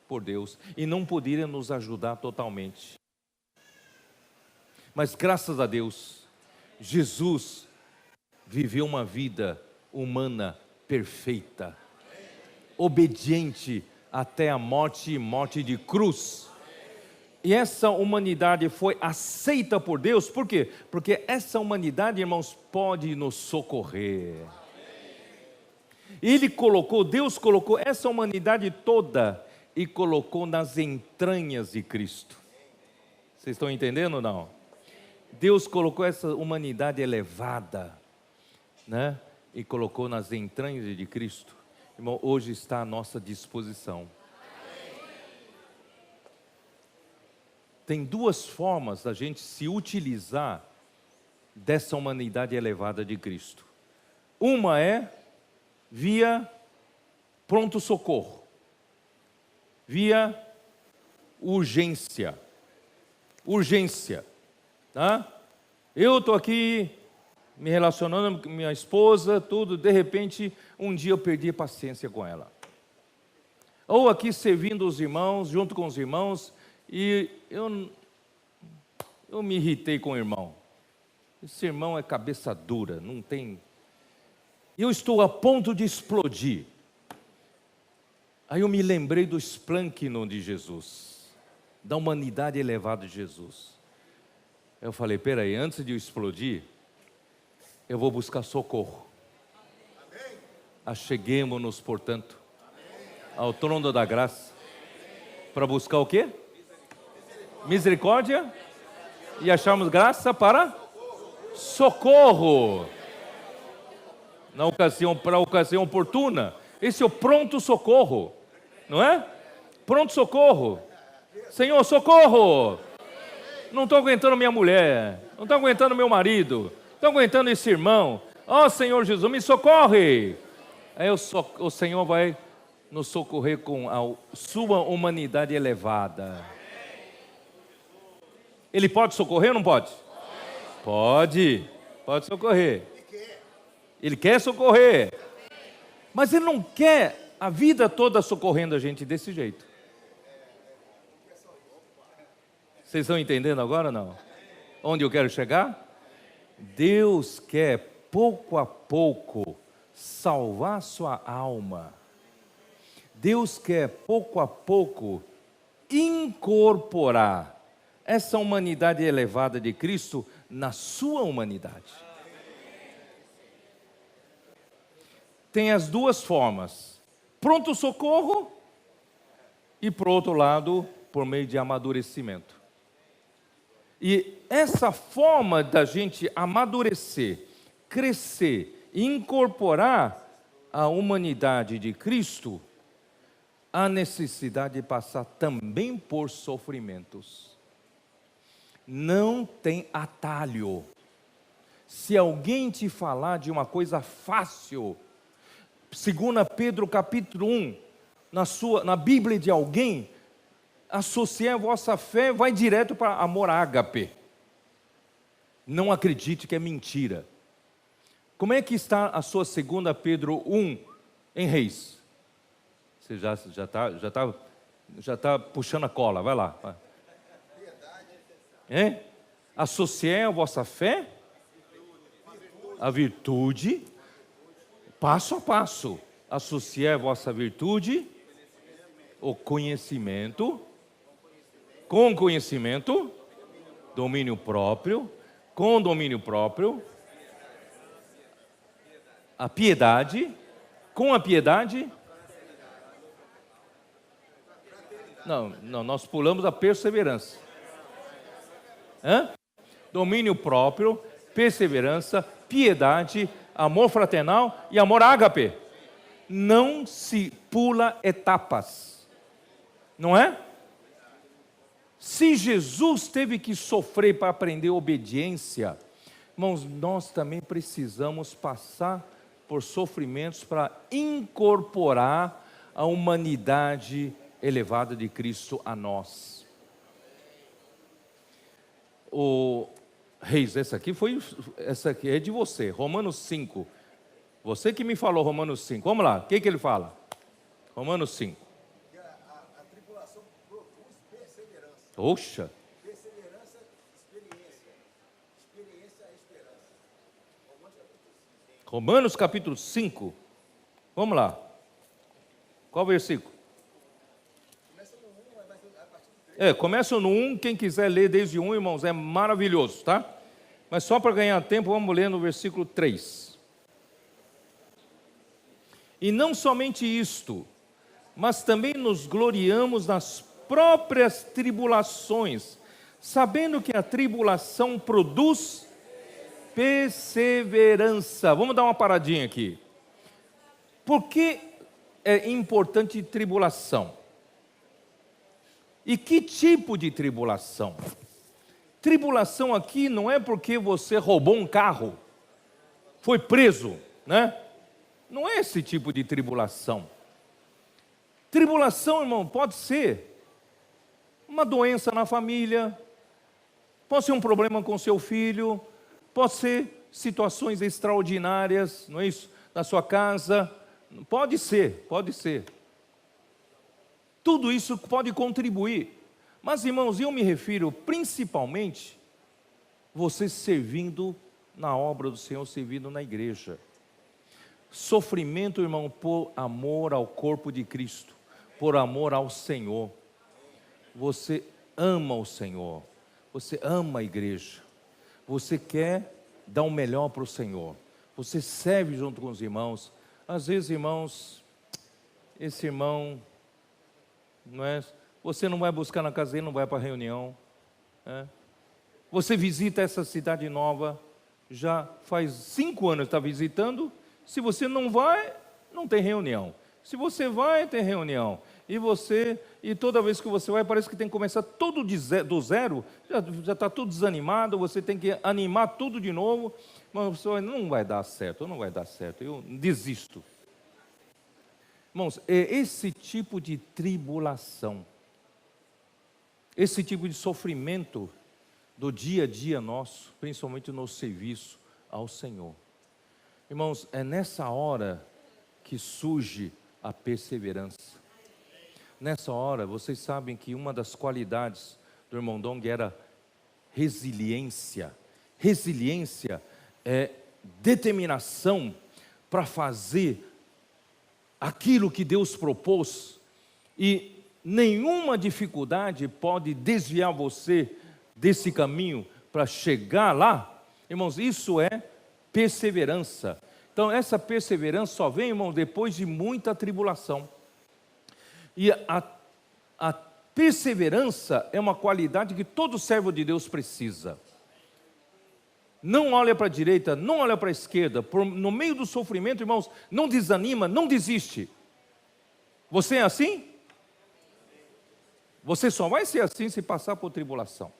por Deus e não poderia nos ajudar totalmente. Mas graças a Deus, Jesus viveu uma vida humana perfeita, obediente até a morte e morte de cruz. E essa humanidade foi aceita por Deus, por quê? Porque essa humanidade, irmãos, pode nos socorrer. Deus colocou essa humanidade toda e colocou nas entranhas de Cristo. Vocês estão entendendo ou não? Deus colocou essa humanidade elevada, né? E colocou nas entranhas de Cristo. Irmão, hoje está à nossa disposição. Tem duas formas da gente se utilizar dessa humanidade elevada de Cristo. Uma é via pronto-socorro, via urgência. Urgência, tá? Eu estou aqui me relacionando com minha esposa, tudo, de repente, um dia eu perdi a paciência com ela. Ou aqui servindo os irmãos, junto com os irmãos, e eu me irritei com o irmão. Esse irmão é cabeça dura, não tem Eu estou a ponto de explodir. Aí eu me lembrei do esplênquinon de Jesus, da humanidade elevada de Jesus. Eu falei, peraí, antes de eu explodir, eu vou buscar socorro. Acheguemo-nos, portanto, ao trono da graça, para buscar o quê? Misericórdia e acharmos graça para socorro. Para a ocasião oportuna. Esse é o pronto socorro, não é? Pronto socorro. Senhor, socorro! Não estou aguentando minha mulher, não estou aguentando meu marido, não estou aguentando esse irmão. Ó Senhor Jesus, me socorre! Aí o Senhor vai nos socorrer com a sua humanidade elevada. Ele pode socorrer ou não pode? Pode socorrer. Ele quer socorrer. Mas Ele não quer a vida toda socorrendo a gente desse jeito. Vocês estão entendendo agora ou não? Onde eu quero chegar? Deus quer, pouco a pouco, salvar sua alma. Deus quer, pouco a pouco, incorporar essa humanidade elevada de Cristo na sua humanidade. Tem as duas formas: pronto socorro e, por outro lado, por meio de amadurecimento. E essa forma da gente amadurecer, crescer e incorporar a humanidade de Cristo, há necessidade de passar também por sofrimentos. Não tem atalho. Se alguém te falar de uma coisa fácil, 2 Pedro capítulo 1, na Bíblia de alguém, associe a vossa fé, vai direto para amor ágape. Não acredite que é mentira. Como é que está a sua 2 Pedro 1 em Reis? Você já está puxando a cola, vai lá. Vai. Associei a vossa fé, a virtude, passo a passo. Associei a vossa virtude, o conhecimento, com conhecimento, domínio próprio, com domínio próprio, a piedade, com a piedade. Não, nós pulamos a perseverança. Domínio próprio, perseverança, piedade, amor fraternal e amor ágape. Não se pula etapas, não é? Se Jesus teve que sofrer para aprender obediência, irmãos, nós também precisamos passar por sofrimentos para incorporar a humanidade elevada de Cristo a nós. Reis, essa aqui é de você, Romanos 5. Você que me falou Romanos 5. Vamos lá, o que ele fala? Romanos 5. A tribulação produz perseverança. Oxa. Perseverança, experiência. Experiência é esperança. Romanos capítulo 5. Vamos lá. Qual versículo? Começa no 1, mas a partir do 3. Começa no 1, quem quiser ler desde 1, irmãos, é maravilhoso, tá? Mas só para ganhar tempo, vamos ler no versículo 3. E não somente isto, mas também nos gloriamos nas próprias tribulações, sabendo que a tribulação produz perseverança. Vamos dar uma paradinha aqui. Por que é importante tribulação? E que tipo de tribulação? Tribulação aqui não é porque você roubou um carro, foi preso, né? Não é esse tipo de tribulação. Tribulação, irmão, pode ser uma doença na família, pode ser um problema com seu filho, pode ser situações extraordinárias, não é isso? Na sua casa, pode ser. Tudo isso pode contribuir. Mas, irmãos, eu me refiro principalmente você servindo na obra do Senhor, servindo na igreja. Sofrimento, irmão, por amor ao corpo de Cristo, por amor ao Senhor. Você ama o Senhor, você ama a igreja, você quer dar o melhor para o Senhor, você serve junto com os irmãos. Às vezes, irmãos, esse irmão, não é? Você não vai buscar na casa dele, não vai para a reunião, né? Você visita essa cidade nova, já faz 5 anos que está visitando. Se você não vai, não tem reunião. Se você vai, tem reunião. E toda vez que você vai, parece que tem que começar tudo do zero. Já está tudo desanimado, você tem que animar tudo de novo. Mas você não vai dar certo, não vai dar certo, eu desisto. Irmãos, é esse tipo de tribulação, esse tipo de sofrimento do dia a dia nosso, principalmente no serviço ao Senhor. Irmãos, é nessa hora que surge a perseverança. Nessa hora, vocês sabem que uma das qualidades do irmão Dong era resiliência. Resiliência é determinação para fazer aquilo que Deus propôs, e nenhuma dificuldade pode desviar você desse caminho para chegar lá. Irmãos, isso é perseverança. Então essa perseverança só vem, irmão, depois de muita tribulação. E a perseverança é uma qualidade que todo servo de Deus precisa. Não olha para a direita, não olha para a esquerda, no meio do sofrimento, irmãos, não desanima, não desiste. Você é assim? Você só vai ser assim se passar por tribulação.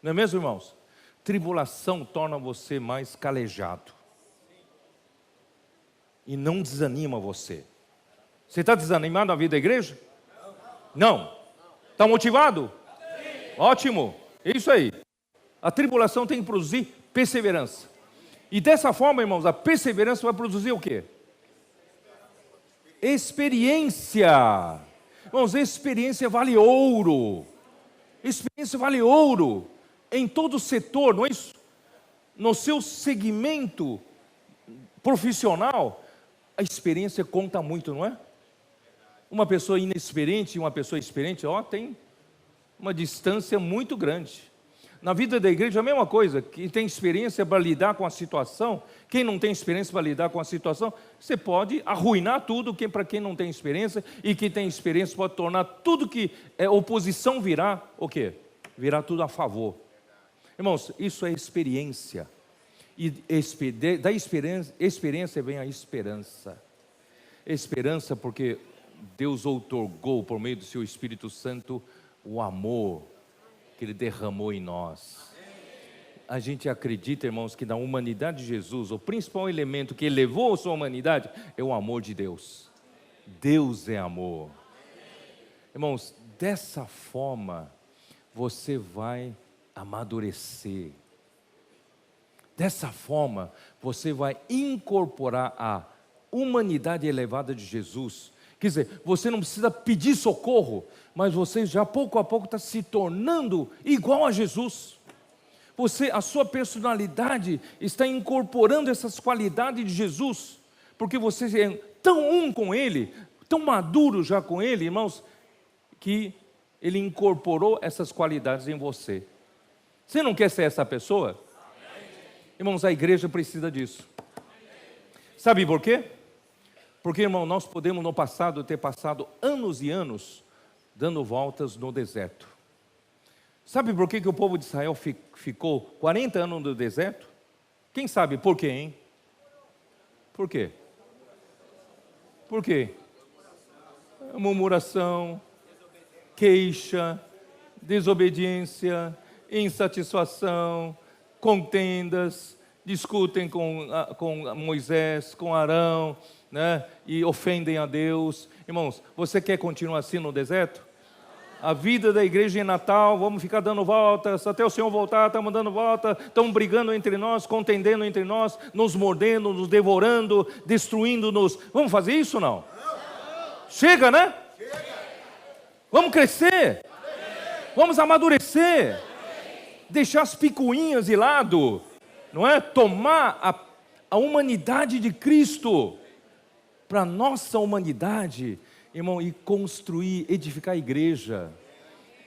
Não é mesmo, irmãos? Tribulação torna você mais calejado. E não desanima você. Você está desanimado na vida da igreja? Não. Está motivado? Ótimo. É isso aí. A tribulação tem que produzir perseverança. E dessa forma, irmãos, a perseverança vai produzir o quê? Experiência. Irmãos, experiência vale ouro. Experiência vale ouro. Em todo setor, não é isso? No seu segmento profissional, a experiência conta muito, não é? Uma pessoa inexperiente e uma pessoa experiente, tem uma distância muito grande. Na vida da igreja é a mesma coisa. Quem tem experiência para lidar com a situação, quem não tem experiência para lidar com a situação, você pode arruinar tudo. Para quem não tem experiência, e quem tem experiência pode tornar tudo que é oposição virar o quê? Virar tudo a favor. Irmãos, isso é experiência. E da experiência vem a esperança. Esperança porque Deus outorgou por meio do seu Espírito Santo o amor que Ele derramou em nós. A gente acredita, irmãos, que na humanidade de Jesus, o principal elemento que elevou a sua humanidade é o amor de Deus. Deus é amor. Irmãos, dessa forma você vai amadurecer. Dessa forma você vai incorporar a humanidade elevada de Jesus. Quer dizer, você não precisa pedir socorro, mas você já pouco a pouco está se tornando igual a Jesus. A sua personalidade está incorporando essas qualidades de Jesus, porque você é tão um com Ele, tão maduro já com Ele, irmãos, que Ele incorporou essas qualidades em você. Você não quer ser essa pessoa? Irmãos, a igreja precisa disso. Sabe por quê? Porque, irmão, nós podemos no passado ter passado anos e anos dando voltas no deserto. Sabe por que o povo de Israel ficou 40 anos no deserto? Quem sabe por quê, hein? Por quê? Por quê? Murmuração, queixa, desobediência, insatisfação, contendas, discutem com Moisés, com Arão, né? E ofendem a Deus. Irmãos, você quer continuar assim no deserto? A vida da igreja em Natal, vamos ficar dando voltas, até o Senhor voltar, estamos dando volta, estamos brigando entre nós, contendendo entre nós, nos mordendo, nos devorando, destruindo-nos. Vamos fazer isso ou não? Chega, né? Vamos crescer, vamos amadurecer, deixar as picuinhas de lado, não é? Tomar a humanidade de Cristo para a nossa humanidade, irmão, e construir, edificar a igreja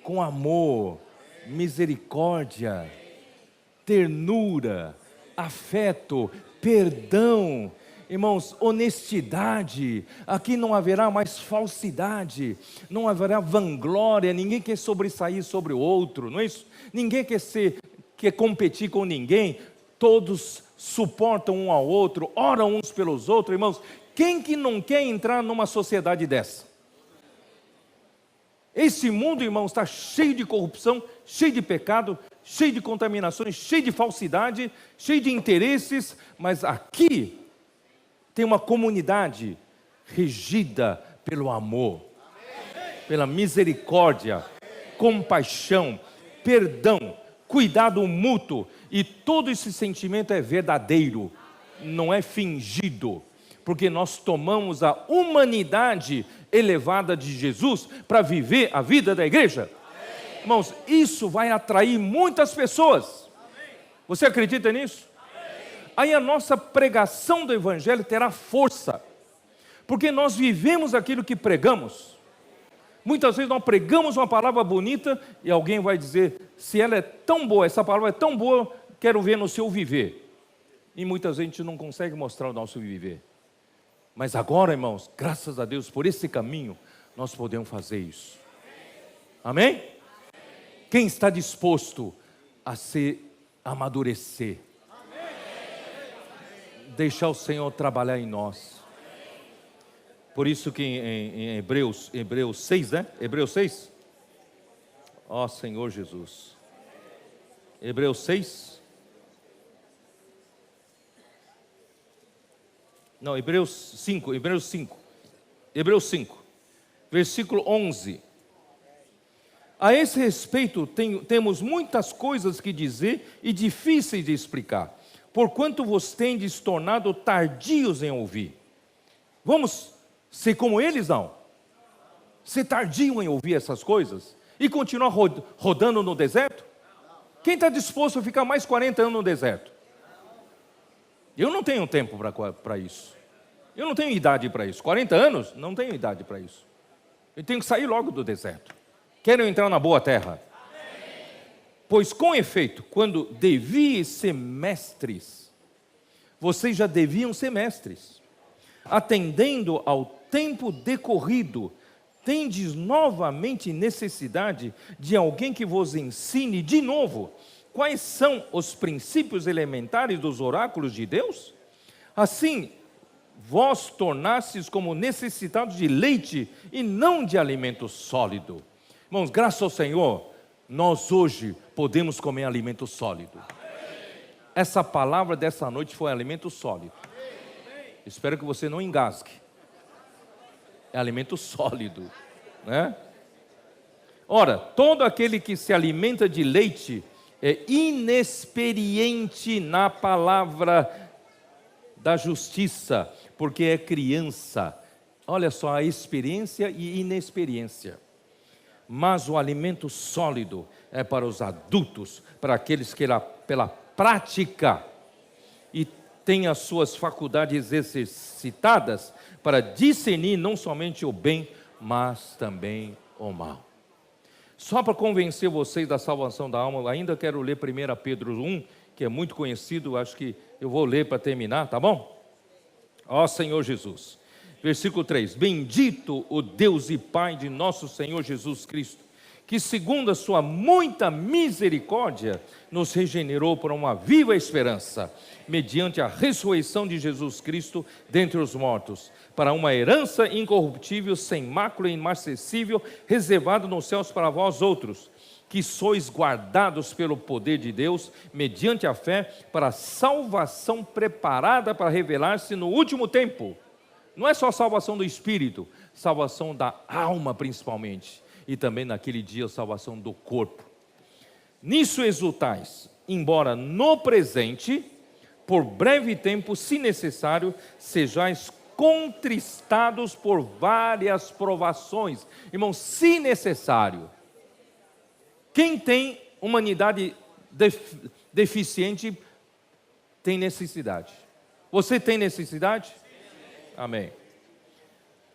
com amor, misericórdia, ternura, afeto, perdão, irmãos, honestidade. Aqui não haverá mais falsidade, não haverá vanglória, ninguém quer sobressair sobre o outro, não é isso? Ninguém quer competir com ninguém, todos suportam um ao outro, oram uns pelos outros, irmãos. Quem que não quer entrar numa sociedade dessa? Esse mundo, irmãos, está cheio de corrupção, cheio de pecado, cheio de contaminações, cheio de falsidade, cheio de interesses, mas aqui tem uma comunidade regida pelo amor, pela misericórdia, compaixão, perdão, cuidado mútuo, e todo esse sentimento é verdadeiro, não é fingido, porque nós tomamos a humanidade elevada de Jesus para viver a vida da igreja. Amém. Irmãos, isso vai atrair muitas pessoas. Amém. Você acredita nisso? Amém. Aí a nossa pregação do evangelho terá força, porque nós vivemos aquilo que pregamos. Muitas vezes nós pregamos uma palavra bonita e alguém vai dizer, se ela é tão boa, essa palavra é tão boa, quero ver no seu viver. E muitas vezes a gente não consegue mostrar o nosso viver. Mas agora, irmãos, graças a Deus, por esse caminho, nós podemos fazer isso. Amém? Amém? Quem está disposto a se amadurecer? Amém. Deixar o Senhor trabalhar em nós. Por isso que em Hebreus 6, né? Hebreus 6. Ó Senhor Jesus. Hebreus 6. Não, Hebreus 5, versículo 11. A esse respeito, temos muitas coisas que dizer e difíceis de explicar, porquanto vos tendes tornado tardios em ouvir. Vamos ser como eles, não? Ser tardio em ouvir essas coisas e continuar rodando no deserto? Quem está disposto a ficar mais 40 anos no deserto? Eu não tenho tempo para isso. Eu não tenho idade para isso. 40 anos? Não tenho idade para isso. Eu tenho que sair logo do deserto. Quero entrar na boa terra. Pois com efeito, quando devíeis ser mestres, vocês já deviam ser mestres. Atendendo ao tempo decorrido, tendes novamente necessidade de alguém que vos ensine de novo quais são os princípios elementares dos oráculos de Deus? Assim, vós tornastes como necessitados de leite e não de alimento sólido. Irmãos, graças ao Senhor, nós hoje podemos comer alimento sólido. Essa palavra dessa noite foi alimento sólido. Espero que você não engasgue. É alimento sólido, né? Ora, todo aquele que se alimenta de leite é inexperiente na palavra da justiça, porque é criança. Olha só a experiência e inexperiência. Mas o alimento sólido é para os adultos, para aqueles que pela prática e têm as suas faculdades exercitadas para discernir não somente o bem, mas também o mal. Só para convencer vocês da salvação da alma, ainda quero ler 1 Pedro 1, que é muito conhecido, acho que eu vou ler para terminar, tá bom? Ó Senhor Jesus. Versículo 3. Bendito o Deus e Pai de nosso Senhor Jesus Cristo, que segundo a sua muita misericórdia, nos regenerou para uma viva esperança, mediante a ressurreição de Jesus Cristo dentre os mortos, para uma herança incorruptível, sem mácula e imarcessível, reservada nos céus para vós outros, que sois guardados pelo poder de Deus, mediante a fé, para a salvação preparada para revelar-se no último tempo. Não é só salvação do espírito, salvação da alma principalmente, e também naquele dia a salvação do corpo. Nisso exultais, embora no presente, por breve tempo, se necessário, sejais contristados por várias provações. Irmãos, se necessário. Quem tem humanidade deficiente tem necessidade. Você tem necessidade? Amém.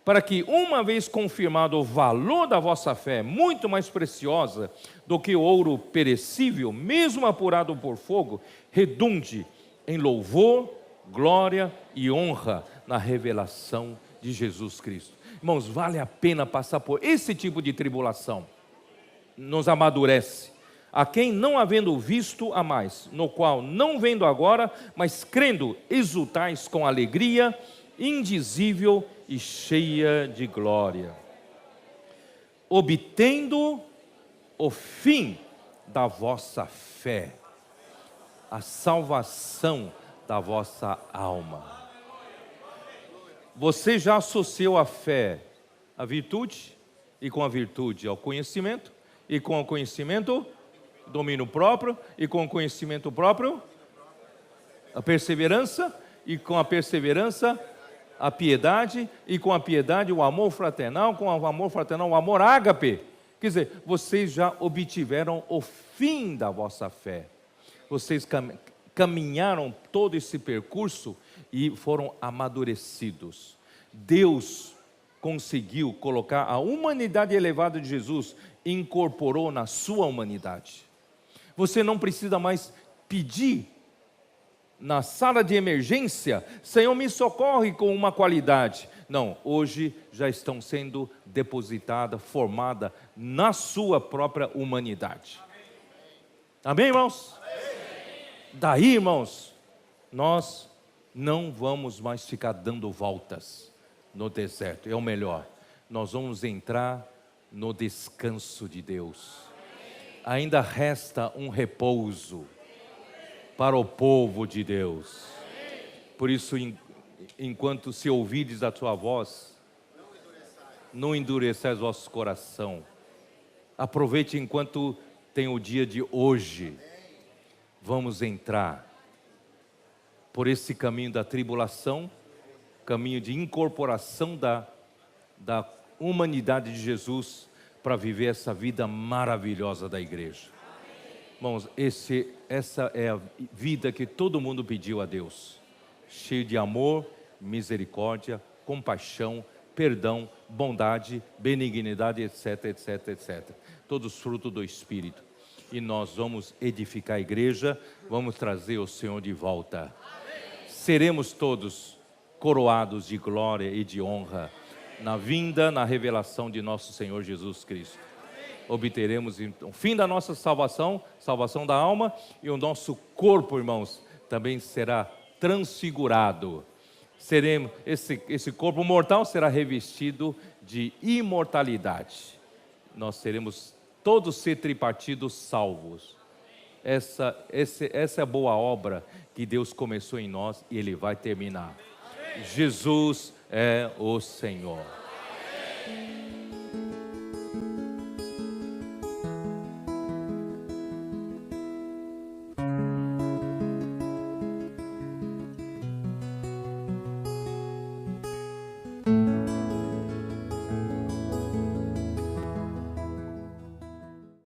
Para que, uma vez confirmado o valor da vossa fé, muito mais preciosa do que o ouro perecível, mesmo apurado por fogo, redunde em louvor, glória e honra na revelação de Jesus Cristo. Irmãos, vale a pena passar por esse tipo de tribulação. Nos amadurece. A quem não havendo visto a mais, no qual não vendo agora, mas crendo, exultais com alegria indizível e cheia de glória, obtendo o fim da vossa fé, a salvação da vossa alma. Você já associou a fé à virtude, e com a virtude ao conhecimento, e com o conhecimento domínio próprio, e com o conhecimento próprio a perseverança, e com a perseverança a piedade, e com a piedade o amor fraternal, com o amor fraternal o amor ágape. Quer dizer, vocês já obtiveram o fim da vossa fé. Vocês caminharam todo esse percurso e foram amadurecidos. Deus conseguiu colocar a humanidade elevada de Jesus, incorporou na sua humanidade. Você não precisa mais pedir na sala de emergência: Senhor, me socorre com uma qualidade. Não, hoje já estão sendo depositadas, formadas na sua própria humanidade. Amém, irmãos? Daí, irmãos, nós não vamos mais ficar dando voltas no deserto. É o melhor. Nós vamos entrar no descanso de Deus. Ainda resta um repouso para o povo de Deus. Por isso, enquanto se ouvides a sua voz, não endureçais vosso coração. Aproveite enquanto tem o dia de hoje. Vamos entrar por esse caminho da tribulação, caminho de incorporação da humanidade de Jesus, para viver essa vida maravilhosa da igreja. Irmãos, essa é a vida que todo mundo pediu a Deus, cheio de amor, misericórdia, compaixão, perdão, bondade, benignidade, etc, etc, etc. Todos frutos do Espírito. E nós vamos edificar a igreja, vamos trazer o Senhor de volta. Seremos todos coroados de glória e de honra na vinda, na revelação de nosso Senhor Jesus Cristo. Obteremos o fim da nossa salvação, salvação da alma, e o nosso corpo, irmãos, também será transfigurado. Esse corpo mortal será revestido de imortalidade. Nós seremos todos ser tripartidos salvos. Essa é a boa obra que Deus começou em nós e Ele vai terminar. Jesus é o Senhor.